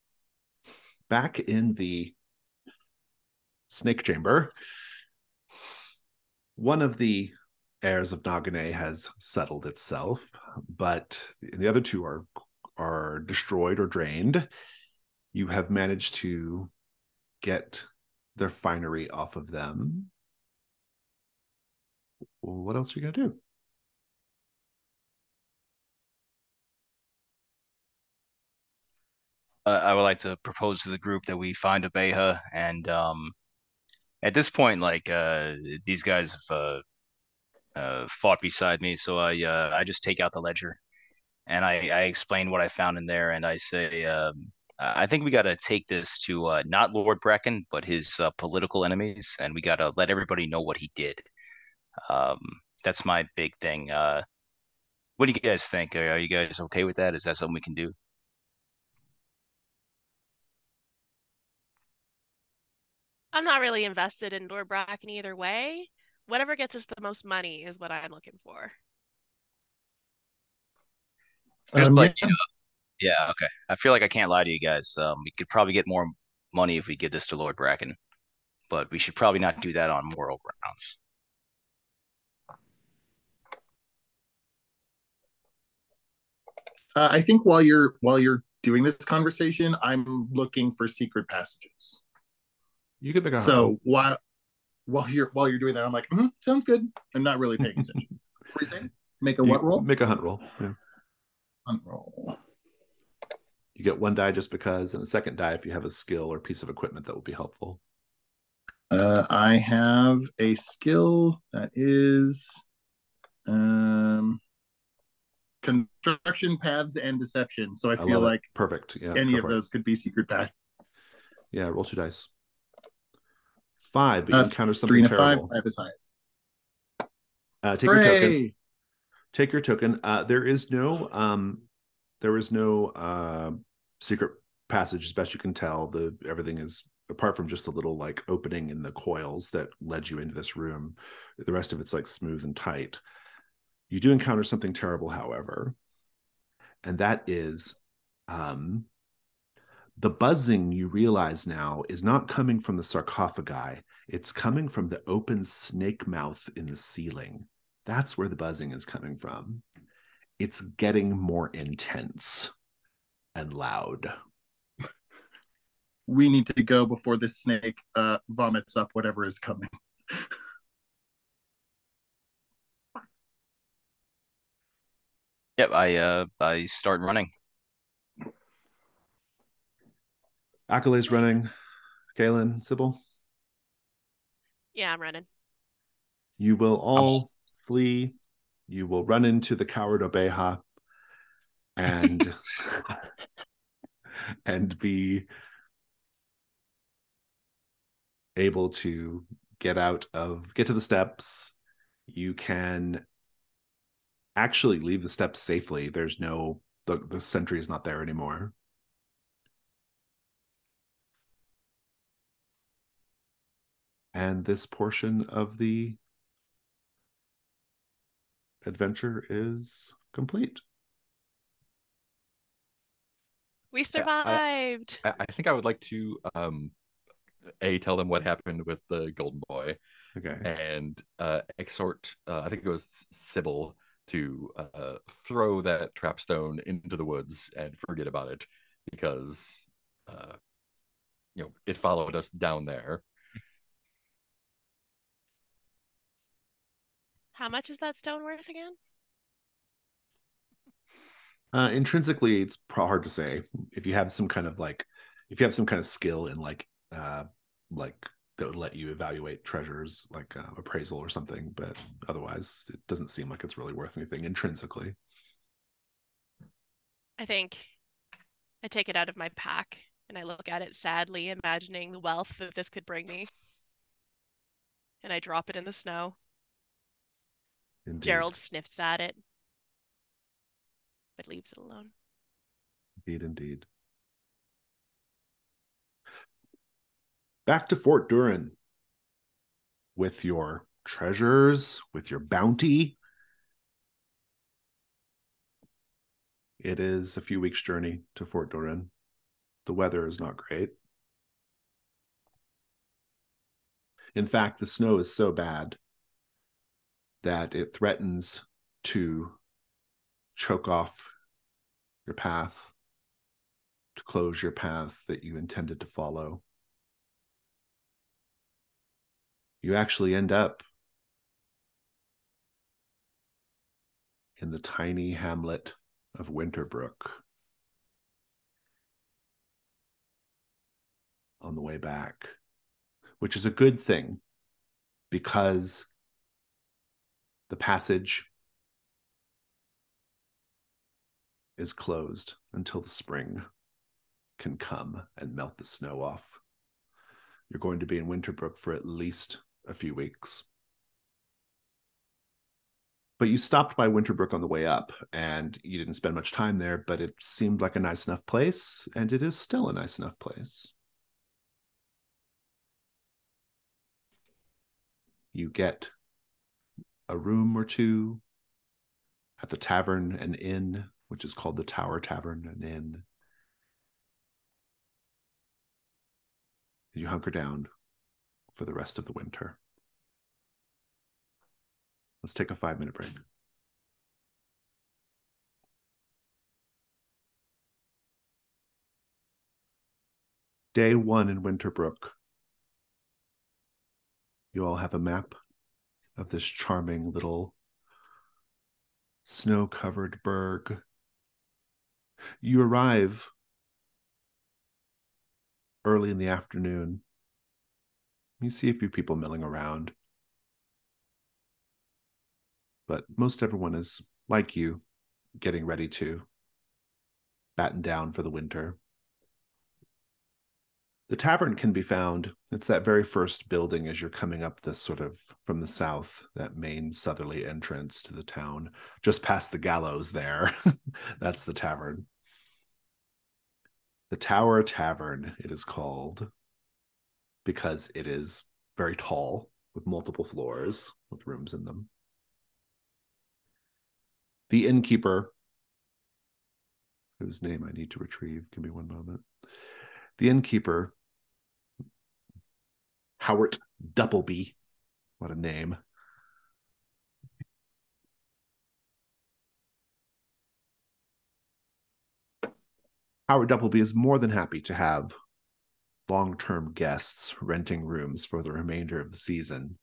Back in the snake chamber, one of the heirs of Nagane has settled itself, but the other 2 are destroyed or drained. You have managed to get their finery off of them. Well, what else are you going to do? I would like to propose to the group that we find a Beha, and at this point, like these guys have fought beside me. So I just take out the ledger and I explain what I found in there, and I say, I think we got to take this to not Lord Bracken, but his political enemies, and we got to let everybody know what he did. Um, that's my big thing. What do you guys think? Are you guys okay with that? Is that something we can do? I'm not really invested in Lord Bracken either way. Whatever gets us the most money is what I'm looking for. Just like, Yeah. yeah, okay. I feel like I can't lie to you guys. We could probably get more money if we give this to Lord Bracken, but we should probably not do that on moral grounds. I think while you're doing this conversation, I'm looking for secret passages. You can pick a So while you're doing that, I'm like, sounds good. I'm not really paying attention. What are you saying? Make a what roll? Make a hunt roll. Yeah. Hunt roll. You get 1 die just because, and a second die if you have a skill or piece of equipment that will be helpful. I have a skill that is construction paths and deception. So I feel like perfect. Yeah, any of those could be secret paths. Yeah, roll 2 dice. 5, but you encounter 3 something and a terrible. 5 is highest. Take your token. Take your token. There is no secret passage, as best you can tell. Everything is, apart from just a little like opening in the coils that led you into this room, the rest of it's like smooth and tight. You do encounter something terrible, however, and that is the buzzing. You realize now is not coming from the sarcophagi. It's coming from the open snake mouth in the ceiling. That's where the buzzing is coming from. It's getting more intense and loud. We need to go before this snake vomits up whatever is coming. Yep, I start running. Acolyte's running. Galen, Sybil? Yeah, I'm running. You will all flee. You will run into the coward Obeha and and be able to get to the steps. You can actually leave the steps safely. There's the sentry is not there anymore. And this portion of the adventure is complete. We survived. I think I would like to tell them what happened with the golden boy. Okay. And exhort, I think it was Sybil, to throw that trapstone into the woods and forget about it, because it followed us down there. How much is that stone worth again? Intrinsically, it's hard to say. If you have some kind of skill in like that would let you evaluate treasures, like appraisal or something, but otherwise it doesn't seem like it's really worth anything intrinsically. I think I take it out of my pack and I look at it sadly, imagining the wealth that this could bring me. And I drop it in the snow. Indeed. Gerald sniffs at it, but leaves it alone. Indeed. Back to Fort Durin with your treasures, with your bounty. It is a few weeks' journey to Fort Durin. The weather is not great. In fact, the snow is so bad that it threatens to choke off your path, to close your path that you intended to follow. You actually end up in the tiny hamlet of Winterbrook on the way back, which is a good thing, because The passage is closed until the spring can come and melt the snow off. You're going to be in Winterbrook for at least a few weeks. But you stopped by Winterbrook on the way up, and you didn't spend much time there, but it seemed like a nice enough place, and it is still a nice enough place. You get a room or two at the tavern and inn, which is called the Tower Tavern and Inn. You hunker down for the rest of the winter. Let's take a 5-minute break. Day 1 in Winterbrook. You all have a map of this charming little snow-covered burg. You arrive early in the afternoon. You see a few people milling around, but most everyone is, like you, getting ready to batten down for the winter. The tavern can be found. It's that very first building as you're coming up this sort of from the south, that main southerly entrance to the town, just past the gallows there. That's the tavern. The Tower Tavern, it is called, because it is very tall with multiple floors with rooms in them. The innkeeper, whose name I need to retrieve, give me one moment. The innkeeper, Howard Doubleby, what a name. Howard Doubleby is more than happy to have long-term guests renting rooms for the remainder of the season.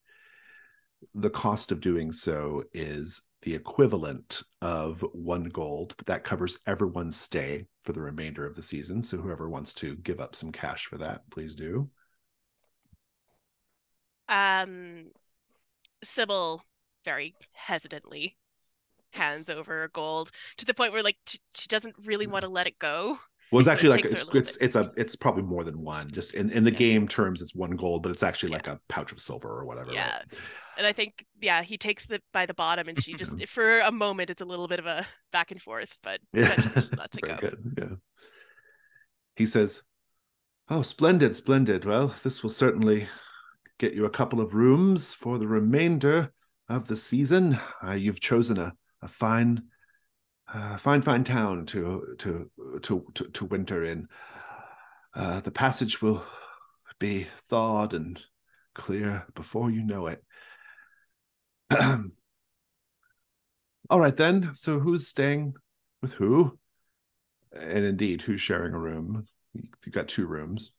The cost of doing so is the equivalent of 1 gold, but that covers everyone's stay for the remainder of the season. So whoever wants to give up some cash for that, please do. Sybil very hesitantly hands over a gold to the point where like she doesn't really want to let it go. Well, it's So actually it like takes her a little bit. it's probably more than one. Just in the game terms, it's 1 gold, but it's actually like a pouch of silver or whatever. Yeah. Right? And I think, yeah, he takes it by the bottom and she just, for a moment, it's a little bit of a back and forth, but eventually she lets it Very go. good. Yeah. He says, "Oh, splendid, splendid. Well, this will certainly get you a couple of rooms for the remainder of the season. You've chosen a fine town to winter in. The passage will be thawed and clear before you know it." All right then. So who's staying with who? And indeed, who's sharing a room? You got 2 rooms.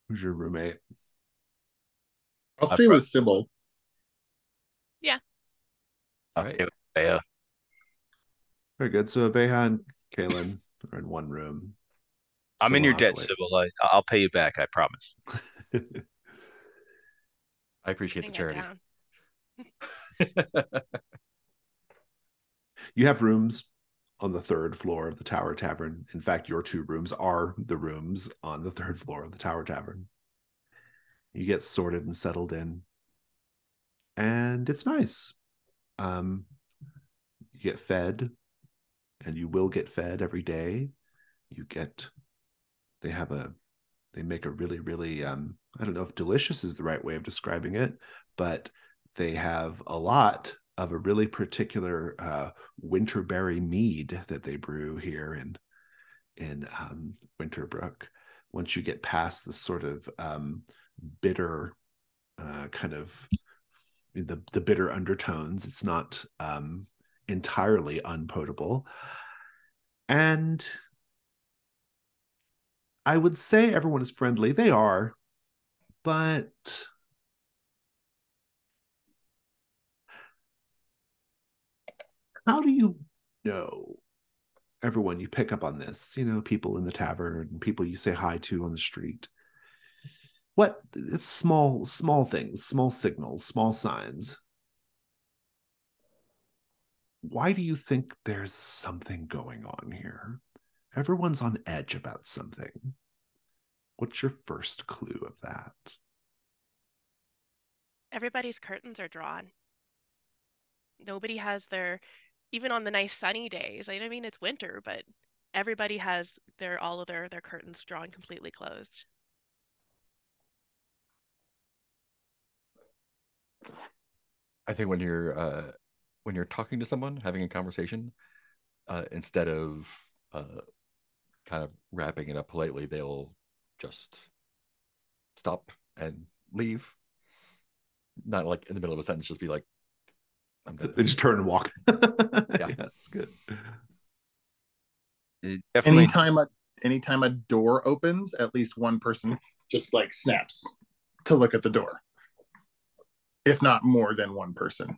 Who's your roommate? I'll stay with Sybil. Yeah. All right. Yeah. Very good. So Beha and Kaylin are in 1 room. I'm in Sybil your has to debt, wait. Sybil. I'll pay you back. I promise. I appreciate the Bring it charity. down. You have rooms on the 3rd floor of the Tower Tavern. In fact, your 2 rooms are the rooms on the 3rd floor of the Tower Tavern. You get sorted and settled in, and it's nice. You get fed, and you will get fed every day. They make a really, really, I don't know if delicious is the right way of describing it, but they have a lot of a really particular winterberry mead that they brew here in Winterbrook. Once you get past the sort of bitter kind of the bitter undertones, it's not entirely unpotable. And I would say everyone is friendly. They are, but how do you know everyone? You pick up on this, people in the tavern, people you say hi to on the street. What? It's small things, small signals, small signs. Why do you think there's something going on here? Everyone's on edge about something. What's your first clue of that? Everybody's curtains are drawn. Nobody has their, even on the nice sunny days. I mean, it's winter, but everybody has all of their curtains drawn completely closed. I think when you're talking to someone, having a conversation, instead of kind of wrapping it up politely, they'll just stop and leave. Not like in the middle of a sentence, just be like, I'm done. They just turn and walk. Yeah, that's good. Definitely. Anytime a door opens, at least one person just like snaps to look at the door, if not more than one person.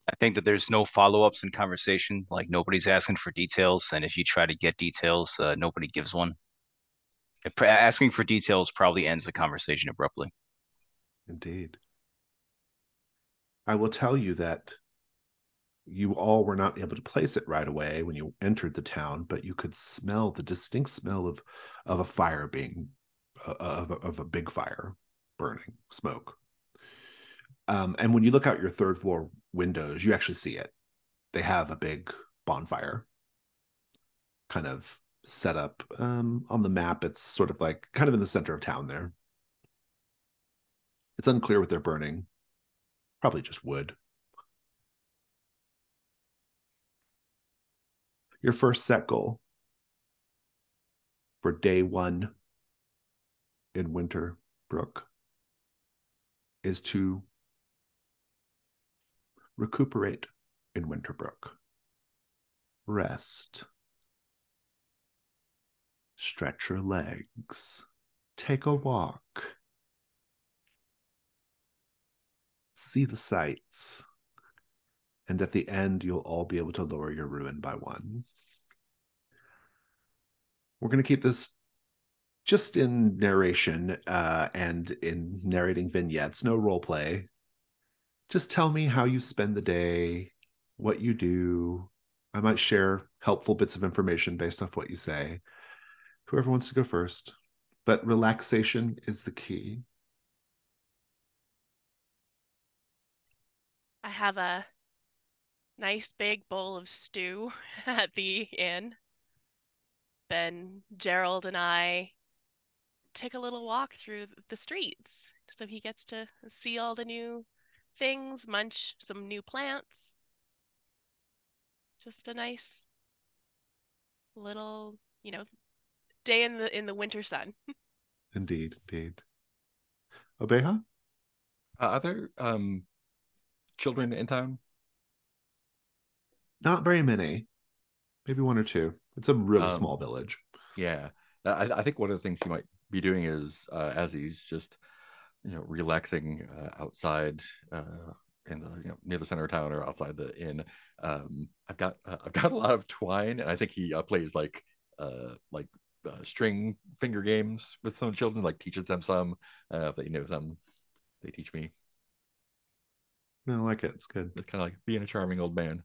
I think that there's no follow-ups in conversation. Like nobody's asking for details, and if you try to get details, nobody gives one. Asking for details probably ends the conversation abruptly. Indeed. I will tell you that you all were not able to place it right away when you entered the town, but you could smell the distinct smell of a fire being of a big fire burning, smoke. And when you look out your third floor windows, you actually see it. They have a big bonfire kind of set up on the map. It's sort of like kind of in the center of town there. It's unclear what they're burning. Probably just wood. Your first set goal for day 1 in Winterbrook is to recuperate in Winterbrook. Rest. Stretch your legs. Take a walk. See the sights. And at the end, you'll all be able to lower your ruin by 1. We're going to keep this just in narration and in narrating vignettes, no role play. Just tell me how you spend the day, what you do. I might share helpful bits of information based off what you say. Whoever wants to go first. But relaxation is the key. I have a nice big bowl of stew at the inn. Then Gerald and I take a little walk through the streets so he gets to see all the new things, munch some new plants. Just a nice little, day in the winter sun. Indeed, indeed. Obeha? Are there children in town? Not very many. Maybe 1 or 2. It's a really small village. Yeah, I think one of the things he might be doing is as he's just relaxing outside in the near the center of town or outside the inn. I've got a lot of twine, and I think he plays like string finger games with some children, like teaches them some. Some they teach me. I like it. It's good. It's kind of like being a charming old man.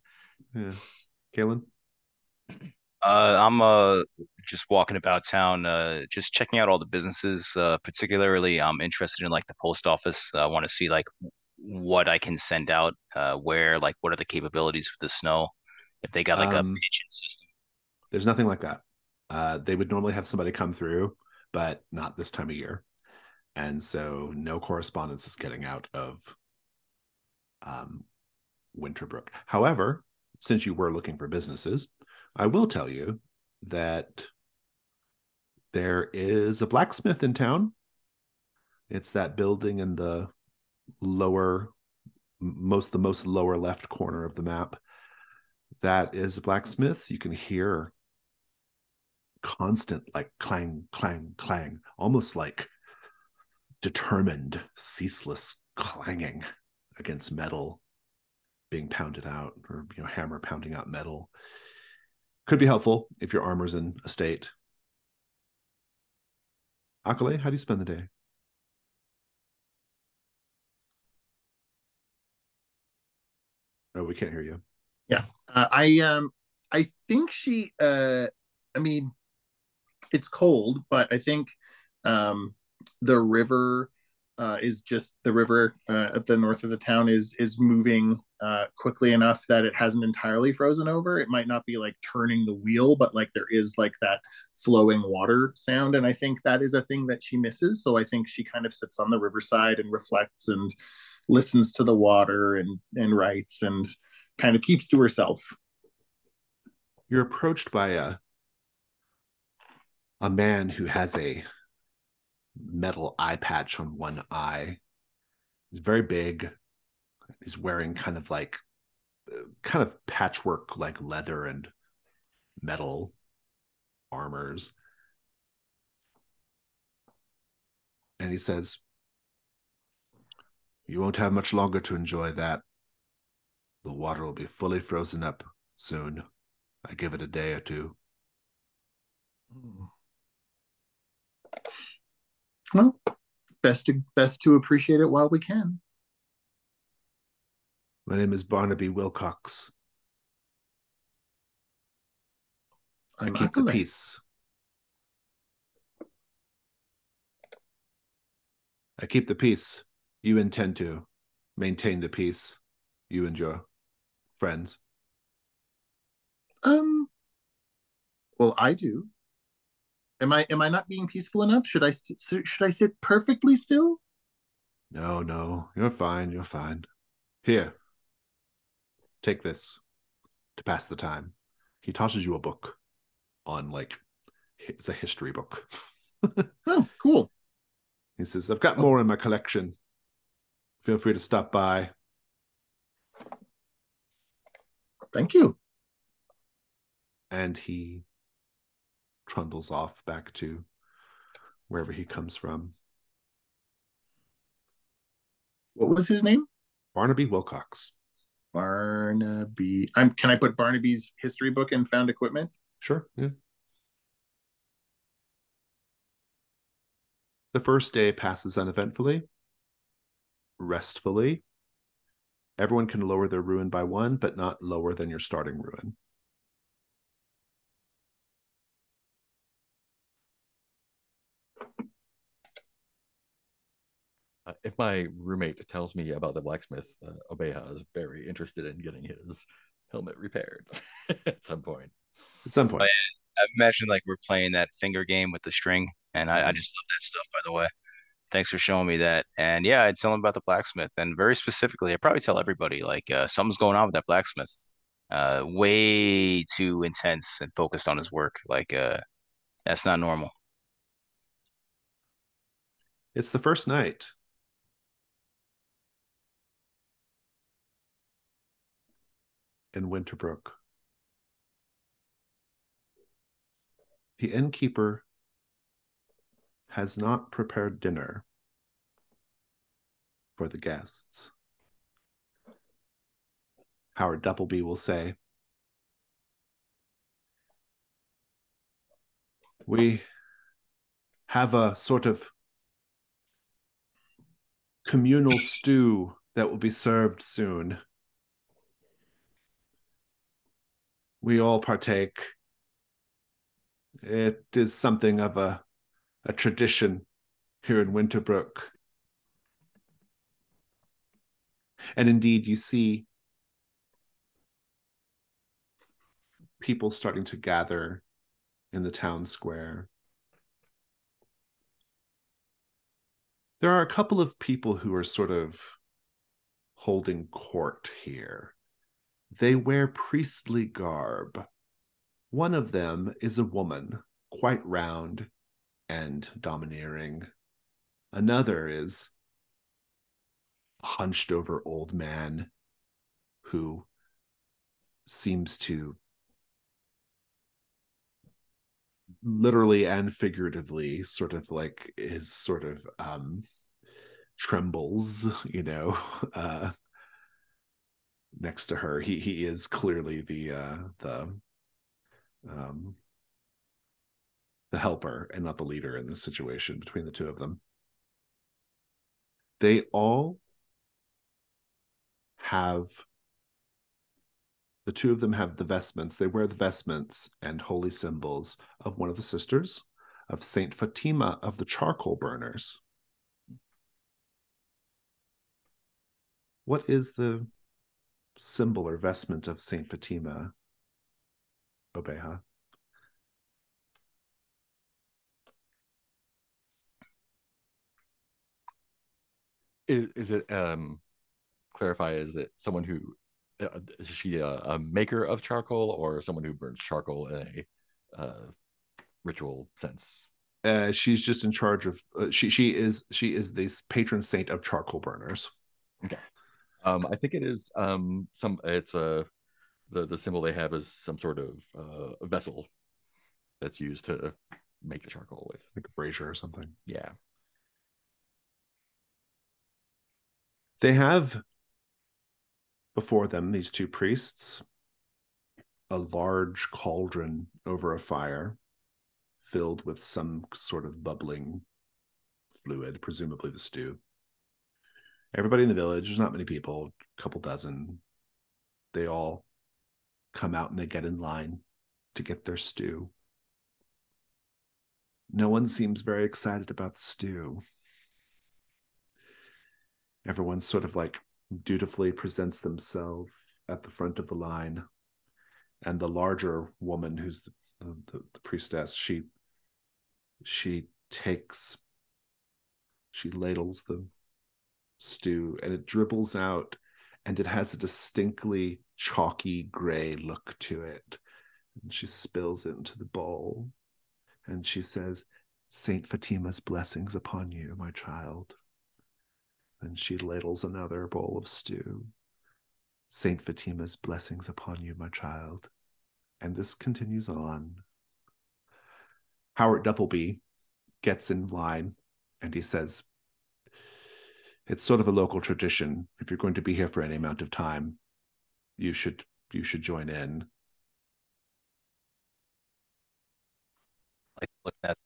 Yeah. Kaylin? I'm just walking about town, just checking out all the businesses. Particularly, I'm interested in like the post office. I want to see like what I can send out, where like what are the capabilities for the snow, if they got like a pigeon system. There's nothing like that. They would normally have somebody come through, but not this time of year. And so no correspondence is getting out of Winterbrook. However, since you were looking for businesses, I will tell you that there is a blacksmith in town. It's that building in the most lower left corner of the map. That is a blacksmith. You can hear constant like clang, clang, clang, almost like determined, ceaseless clanging against metal being pounded out, or hammer pounding out metal. Could be helpful if your armor's in a state. Akale, how do you spend the day? Oh, we can't hear you. Yeah. I think she I mean, it's cold, but I think um the river is just the river at the north of the town is moving quickly enough that it hasn't entirely frozen over. It might not be like turning the wheel, but like there is like that flowing water sound, and I think that is a thing that she misses. So I think she kind of sits on the riverside and reflects and listens to the water and writes and kind of keeps to herself. You're approached by a man who has a metal eye patch on one eye. He's very big. He's wearing kind of patchwork like leather and metal armors. And he says, "You won't have much longer to enjoy that. The water will be fully frozen up soon. I give it a day or two." Well, best to appreciate it while we can. My name is Barnaby Wilcox. I keep the peace. I keep the peace. You intend to maintain the peace, you and your friends. Well, I do. Am I not being peaceful enough? Should I sit perfectly still? No, you're fine. You're fine. Here, take this to pass the time. He tosses you a book on it's a history book. Oh, cool. He says, "I've got more in my collection. Feel free to stop by." Thank you. And he trundles off back to wherever he comes from. What was his name? Barnaby Wilcox. Barnaby. Can I put Barnaby's history book in found equipment? Sure, yeah. The first day passes uneventfully, restfully. Everyone can lower their ruin by 1, but not lower than your starting ruin. If my roommate tells me about the blacksmith, Obeha is very interested in getting his helmet repaired at some point. At some point. I imagine like we're playing that finger game with the string, and I just love that stuff, by the way. Thanks for showing me that. And yeah, I'd tell him about the blacksmith, and very specifically, I'd probably tell everybody like something's going on with that blacksmith. Way too intense and focused on his work. Like that's not normal. It's the first night. In Winterbrook. The innkeeper has not prepared dinner for the guests. Howard Doubleby will say, "We have a sort of communal stew that will be served soon. We all partake. It is something of a tradition here in Winterbrook." And indeed, you see people starting to gather in the town square. There are a couple of people who are sort of holding court here. They wear priestly garb. One of them is a woman, quite round and domineering. Another is a hunched over old man who seems to literally and figuratively sort of like is sort of trembles, next to her. He is clearly the the helper and not the leader in this situation between the two of them. They all have, the two of them have the vestments. They wear the vestments and holy symbols of one of the sisters, of Saint Fatima of the charcoal burners. What is the symbol or vestment of Saint Fatima, Obeha? Is it clarify? Is it someone who is she a maker of charcoal or someone who burns charcoal in a ritual sense? She's just in charge of. She is the patron saint of charcoal burners. Okay. I think it is some. It's the symbol they have is some sort of a vessel that's used to make the charcoal with, like a brazier or something. Yeah. They have before them, these two priests, a large cauldron over a fire filled with some sort of bubbling fluid, presumably the stew. Everybody in the village, there's not many people, a couple dozen, they all come out and they get in line to get their stew. No one seems very excited about the stew. Everyone sort of like dutifully presents themselves at the front of the line. And the larger woman, who's the priestess, she ladles the stew and it dribbles out and it has a distinctly chalky gray look to it. And she spills it into the bowl and she says, Saint Fatima's blessings upon you, my child. Then she ladles another bowl of stew. Saint Fatima's blessings upon you, my child. And this continues on. Howard Doubleby gets in line and he says, it's sort of a local tradition. If you're going to be here for any amount of time, you should join in. Like look at that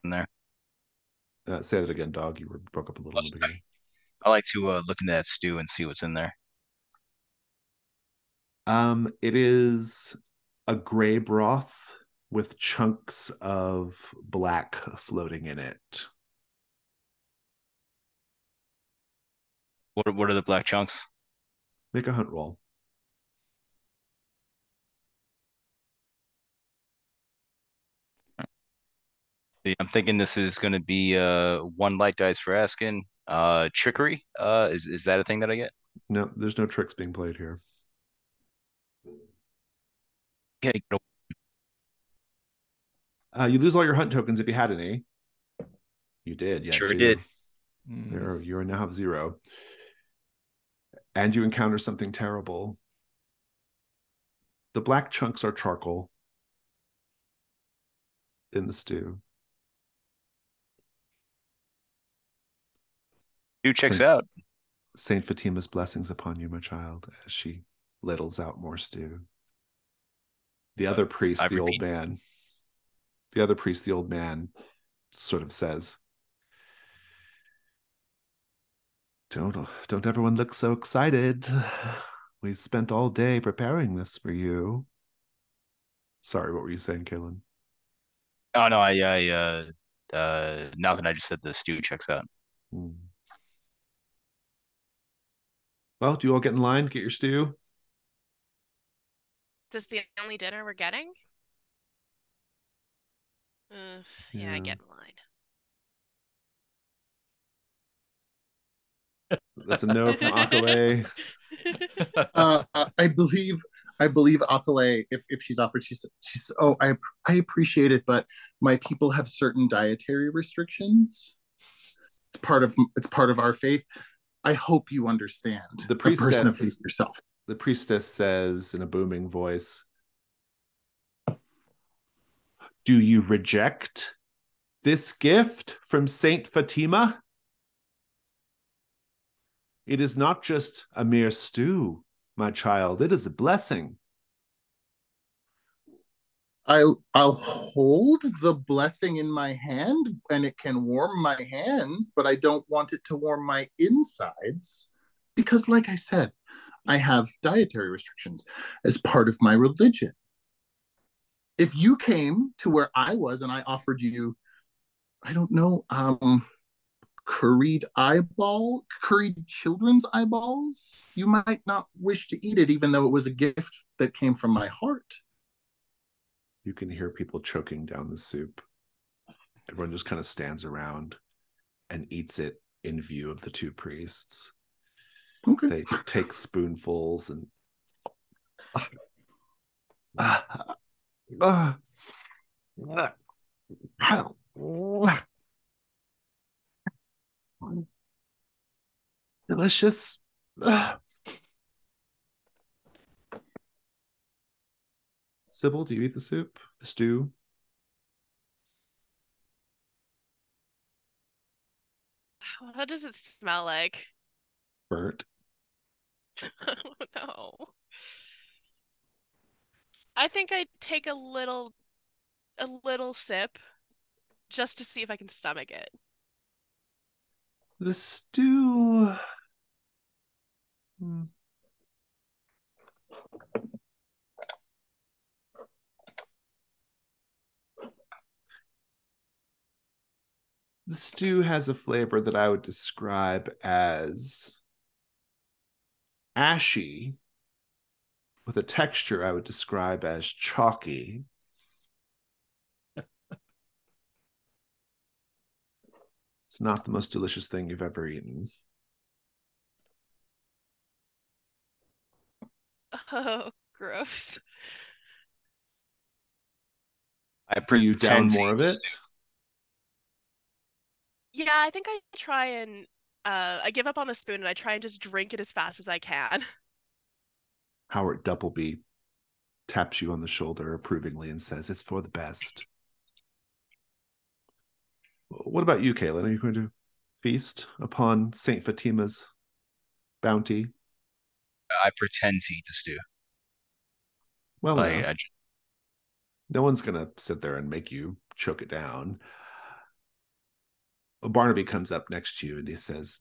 in there. Say that again, dog. You broke up a little in the beginning. I like to look into that stew and see what's in there. It is a gray broth with chunks of black floating in it. What are the black chunks? Make a hunt roll. I'm thinking this is going to be one light dice for asking. Trickery. Is that a thing that I get? No, there's no tricks being played here. Okay. You lose all your hunt tokens if you had any. You did, yeah. Sure did. There, you now have 0. And you encounter something terrible. The black chunks are charcoal in the stew. Stew checks out. Saint Fatima's blessings upon you, my child, as she ladles out more stew. The other priest, the old man, sort of says, Don't everyone look so excited. We spent all day preparing this for you. Sorry, what were you saying, Kaylin? Oh no, nothing. I just said the stew checks out. Well, do you all get in line, get your stew? Is this the only dinner we're getting? Yeah, I get in line. That's a no from Akale. I believe Akale, if she's offered, she's oh, I appreciate it, but my people have certain dietary restrictions. It's part of our faith. I hope you understand. The priestess, person of faith yourself. The priestess says in a booming voice, do you reject this gift from Saint Fatima? It is not just a mere stew, my child. It is a blessing. I'll hold the blessing in my hand and it can warm my hands, but I don't want it to warm my insides because, like I said, I have dietary restrictions as part of my religion. If you came to where I was and I offered you, I don't know, curried children's eyeballs, you might not wish to eat it, even though it was a gift that came from my heart. You can hear people choking down the soup. Everyone just kind of stands around and eats it in view of the two priests. Okay. They take spoonfuls and delicious. Sybil, do you eat the soup? The stew? What does it smell like? Burnt. Oh no. I think I'd take a little sip just to see if I can stomach it. The stew. The stew has a flavor that I would describe as ashy, with a texture I would describe as chalky. It's not the most delicious thing you've ever eaten. Oh, gross. I Do you down pretend to more eat of the it? stew. Yeah, I think I try and I give up on the spoon and I try and just drink it as fast as I can. Howard Doubleby taps you on the shoulder approvingly and says, "It's for the best." What about you, Kaylin? Are you going to feast upon Saint Fatima's bounty? I pretend to eat the stew. Well Like, enough. No one's going to sit there and make you choke it down. Barnaby comes up next to you and he says,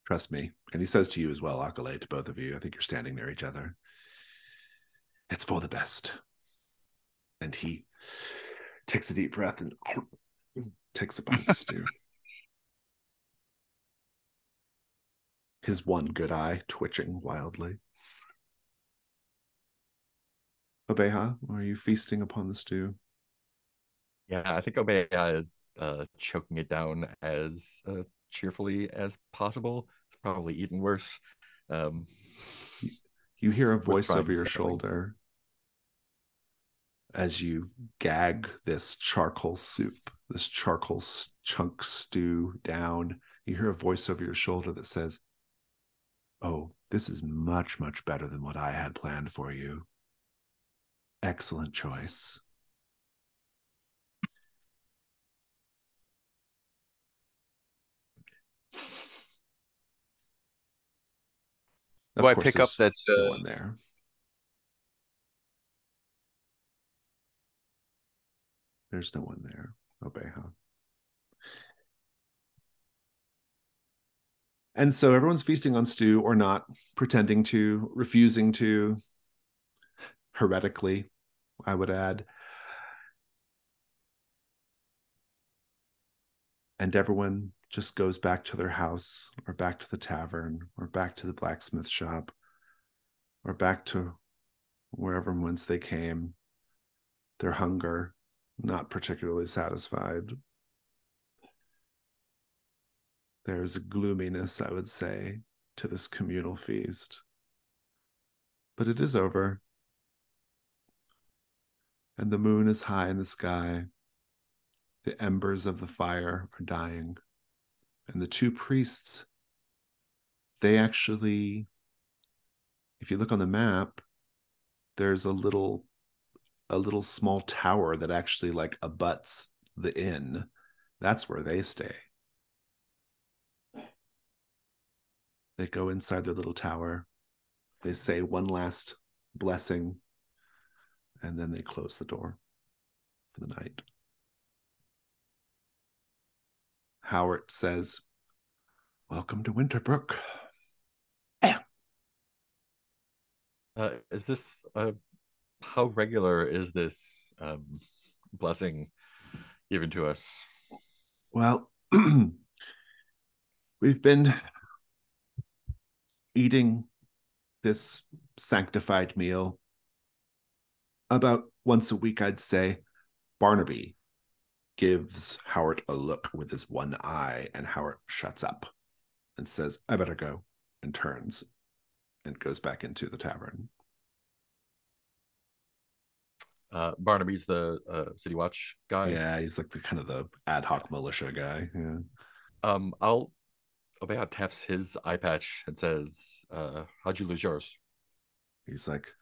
"Trust me." And he says to you as well, Akale, to both of you. I think you're standing near each other. "It's for the best." And he takes a deep breath and takes a bite of the stew. His one good eye twitching wildly. Obeha, are you feasting upon the stew? Yeah, I think Obeya is choking it down as cheerfully as possible. It's probably eaten worse. You hear a voice trying over your failing. shoulder as you gag this charcoal soup, this charcoal chunk stew down. You hear a voice over your shoulder that says, "Oh, this is much, much better than what I had planned for you. Excellent choice." do Of I course, pick up there's that's no one there. There's no one there, Obeha. And so everyone's feasting on stew or not, pretending to, refusing to, heretically, I would add. And everyone just goes back to their house or back to the tavern or back to the blacksmith shop or back to wherever whence they came, their hunger not particularly satisfied. There's a gloominess, I would say, to this communal feast. But it is over. And the moon is high in the sky. The embers of the fire are dying. And the two priests, they actually, if you look on the map, there's a little small tower that actually like abuts the inn. That's where they stay. They go inside their little tower. They say one last blessing, and then they close the door for the night. Howard says, "Welcome to Winterbrook." Is this how regular is this blessing given to us? Well, we've been eating this sanctified meal about once a week, I'd say. Barnaby gives Howard a look with his one eye, and Howard shuts up and says, "I better go," and turns and goes back into the tavern. Barnaby's the City Watch guy. Yeah, he's like the kind of the ad hoc militia guy. Yeah. I'll Obea taps his eye patch and says, "How'd you lose yours?" He's like,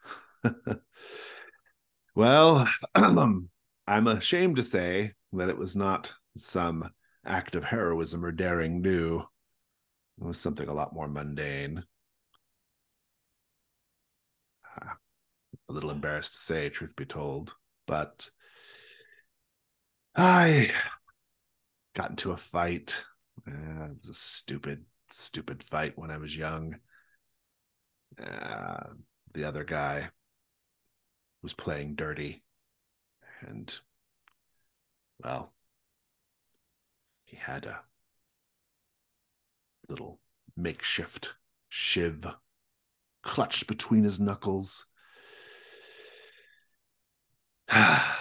"Well, I'm ashamed to say that it was not some act of heroism or daring do. It was something a lot more mundane. A little embarrassed to say, truth be told, but I got into a fight. It was a stupid fight when I was young. The other guy was playing dirty, and, well, he had a little makeshift shiv clutched between his knuckles. I've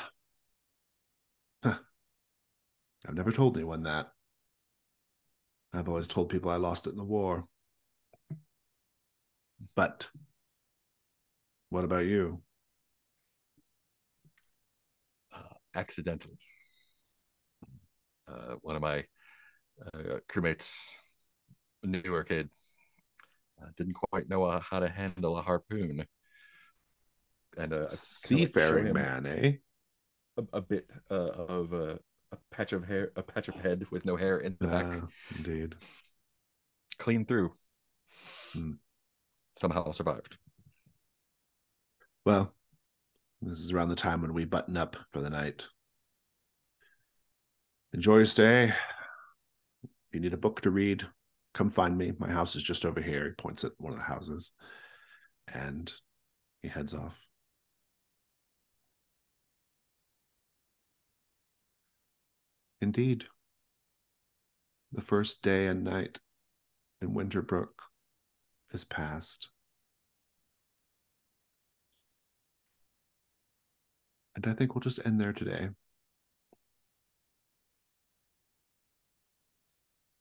never told anyone that. I've always told people I lost it in the war. But what about you?" Accidentally. One of my crewmates, a newer kid, didn't quite know how to handle a harpoon, and Seafaring man, eh? a bit of a patch of hair, a patch of head with no hair in the back. Indeed. Clean through. Somehow survived. Well, this is around the time when we button up for the night. Enjoy your stay. If you need a book to read, come find me. My house is just over here. He points at one of the houses, and he heads off. Indeed, the first day and night in Winterbrook is past. And I think we'll just end there today.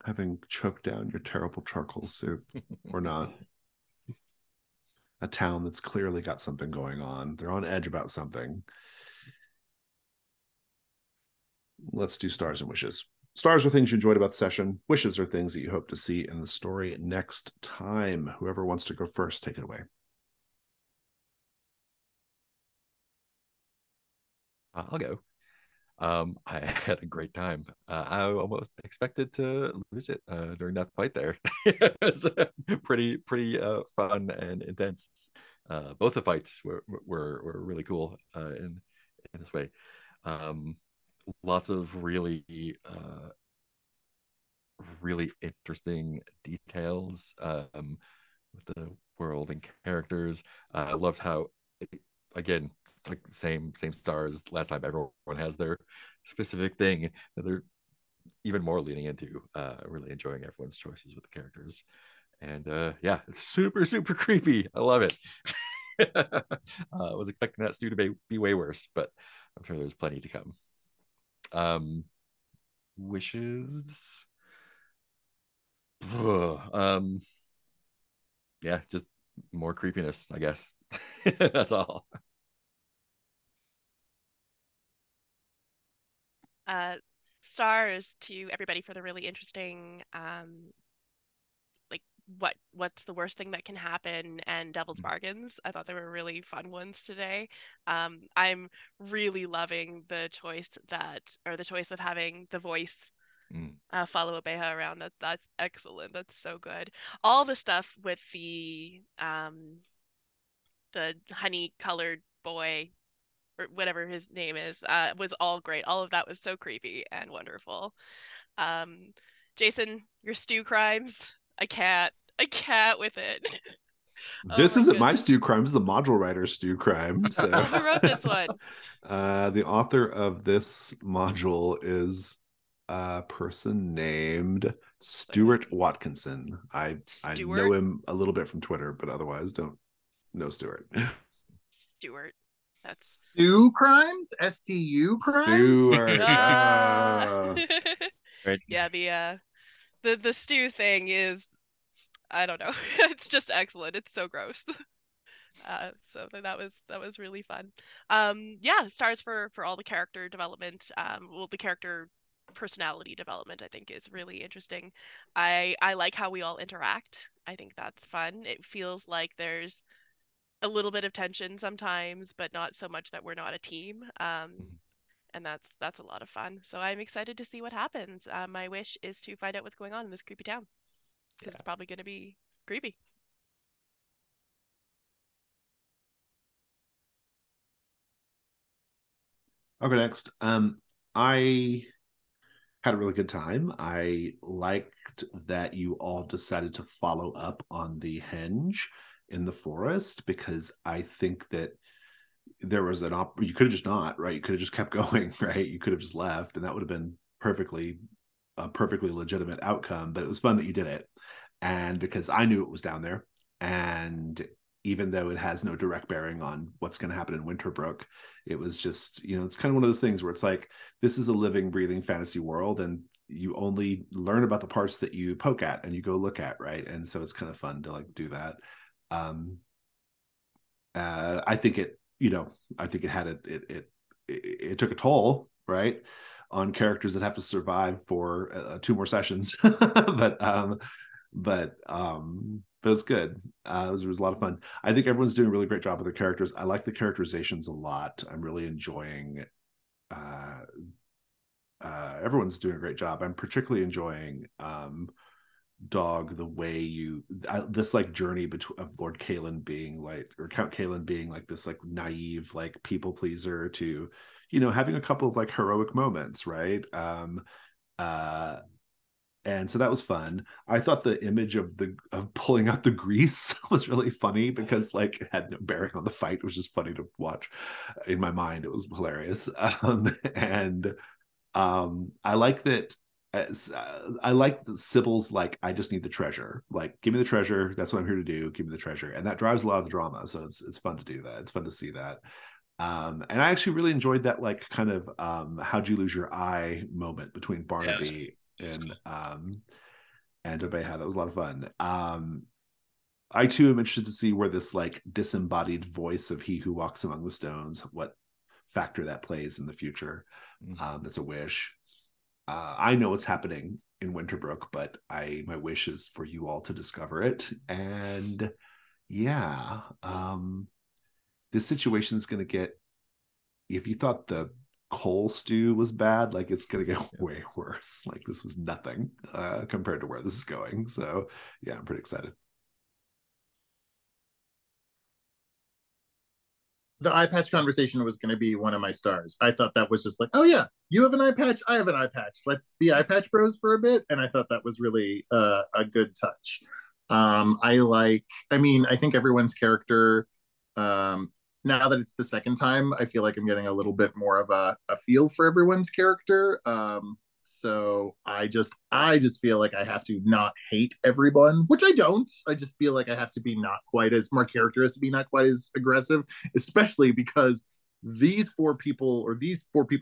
Having choked down your terrible charcoal soup, or not. A town that's clearly got something going on. They're on edge about something. Let's do stars and wishes. Stars are things you enjoyed about the session. Wishes are things that you hope to see in the story next time. Whoever wants to go first, take it away. I'll go. I had a great time. I almost expected to lose it during that fight there. It was pretty fun and intense. Both the fights were really cool in this way. Lots of really interesting details with the world and characters. I loved how, again, like same stars last time. Everyone has their specific thing that they're even more leaning into. Really enjoying everyone's choices with the characters, and yeah, it's super creepy. I love it. I was expecting that stew to be way worse, but I'm sure there's plenty to come. Wishes. Yeah, just more creepiness, I guess. That's all. Stars to everybody for the really interesting like what's the worst thing that can happen, and devil's bargains. I thought they were really fun ones today. I'm really loving the choice of having the voice follow Abeja around. That's excellent. That's so good. All the stuff with the the honey colored boy or whatever his name is was all great. All of that was so creepy and wonderful. Jason, your stew crimes, I can't with it. Oh This my isn't my goodness. stew crime. This is the module writer stew crime. So, Oh, who wrote this one? The author of this module is a person named Stuart Watkinson. I know Stuart? him a little bit from Twitter, but otherwise don't know Stuart. Stuart. That's Stew crimes? STU crimes? Stuart. Right. Yeah, the stew thing is, I don't know. It's just excellent. It's so gross. So that was really fun. Yeah, stars for all the character development. Well, the character personality development I think is really interesting. I like how we all interact. I think that's fun. It feels like there's a little bit of tension sometimes, but not so much that we're not a team. And that's a lot of fun. So I'm excited to see what happens. My wish is to find out what's going on in this creepy town because it's probably going to be creepy. Okay, next. I had a really good time. I liked that you all decided to follow up on the henge in the forest because I think that there was you could have just not, right? You could have just kept going, right? You could have just left, and that would have been a perfectly legitimate outcome. But it was fun that you did it, and because I knew it was down there, and even though it has no direct bearing on what's going to happen in Winterbrook, it was just, it's kind of one of those things where it's like, this is a living, breathing fantasy world, and you only learn about the parts that you poke at and you go look at, right? And so it's kind of fun to like do that. I think it had it took a toll, right, on characters that have to survive for 2 more sessions, but it's good. It was a lot of fun. I think everyone's doing a really great job with their characters. I like the characterizations a lot. I'm really enjoying. Everyone's doing a great job. I'm particularly enjoying Dog, the way this like journey of Lord Kalen being like, or Count Kalen being like this like naive like people pleaser to having a couple of like heroic moments, right? And so that was fun. I thought the image of pulling out the grease was really funny because like it had no bearing on the fight. It was just funny to watch. In my mind it was hilarious. And I like that. I like the Sybil's like, I just need the treasure. Like, give me the treasure. That's what I'm here to do. Give me the treasure, and that drives a lot of the drama. So it's fun to do that. It's fun to see that. And I actually really enjoyed that like kind of how'd you lose your eye moment between Barnaby and Obeha. That was a lot of fun. I too am interested to see where this like disembodied voice of he who walks among the stones, what factor that plays in the future. That's a wish. I know what's happening in Winterbrook, but my wish is for you all to discover it. And yeah, this situation is going to get, if you thought the coal stew was bad, like it's going to get way worse. Like this was nothing compared to where this is going. So yeah, I'm pretty excited. The eye patch conversation was going to be one of my stars. I thought that was just like, oh yeah, you have an eye patch, I have an eye patch. Let's be eye patch bros for a bit. And I thought that was really a good touch. I think everyone's character, now that it's the second time, I feel like I'm getting a little bit more of a feel for everyone's character. So I just feel like I have to not hate everyone, which I don't. I just feel like I have to be not quite as, my character has to be not quite as aggressive, especially because these four people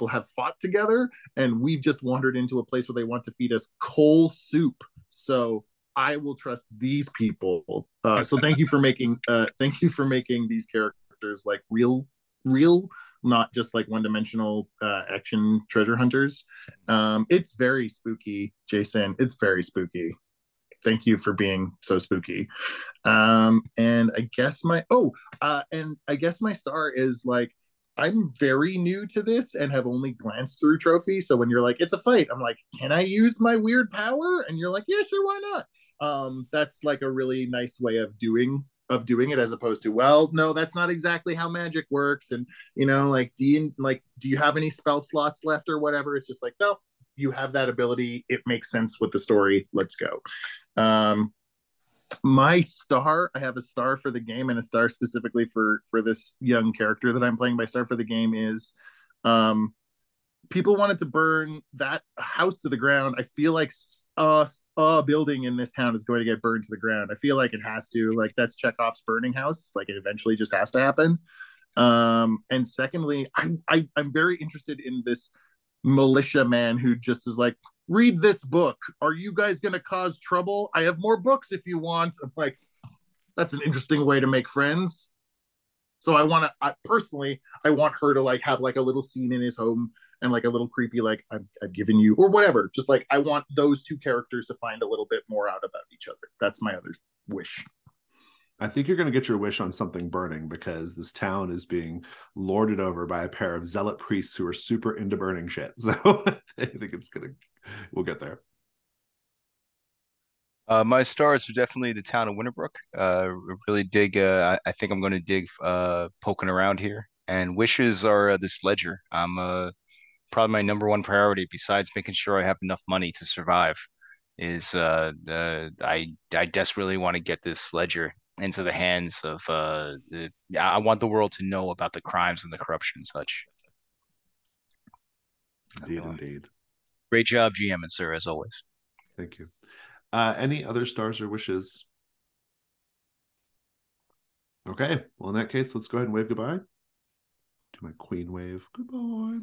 have fought together and we've just wandered into a place where they want to feed us coal soup. So I will trust these people. So thank you for making these characters like real, not just like one-dimensional action treasure hunters. It's very spooky, Jason. It's very spooky. Thank you for being so spooky. And I guess my star is like, I'm very new to this and have only glanced through Trophy. So when you're like, it's a fight, I'm like, can I use my weird power? And you're like, yeah, sure, why not? That's like a really nice way of doing doing it, as opposed to, well, no, that's not exactly how magic works, and like, do you have any spell slots left or whatever? It's just like, no, you have that ability, it makes sense with the story, let's go. My star, I have a star for the game and a star specifically for this young character that I'm playing. My star for the game is, people wanted to burn that house to the ground. I feel like a building in this town is going to get burned to the ground. I feel like it has to. Like, that's Chekhov's burning house. Like, it eventually just has to happen. And secondly, I'm very interested in this militia man who just is like, read this book. Are you guys going to cause trouble? I have more books if you want. I'm like, that's an interesting way to make friends. So personally, I want her to like have like a little scene in his home and like a little creepy, like, I've given you, or whatever. Just like, I want those two characters to find a little bit more out about each other. That's my other wish. I think you're going to get your wish on something burning, because this town is being lorded over by a pair of zealot priests who are super into burning shit. So I think we'll get there. My stars are definitely the town of Winterbrook. Really dig. I think I'm going to dig poking around here. And wishes are this ledger. I'm probably my number one priority, besides making sure I have enough money to survive, is I desperately want to get this ledger into the hands of I want the world to know about the crimes and the corruption and such. Indeed. Great job, GM and sir, as always. Thank you. Any other stars or wishes? Okay, well, in that case, let's go ahead and wave goodbye. Do my queen wave. Goodbye.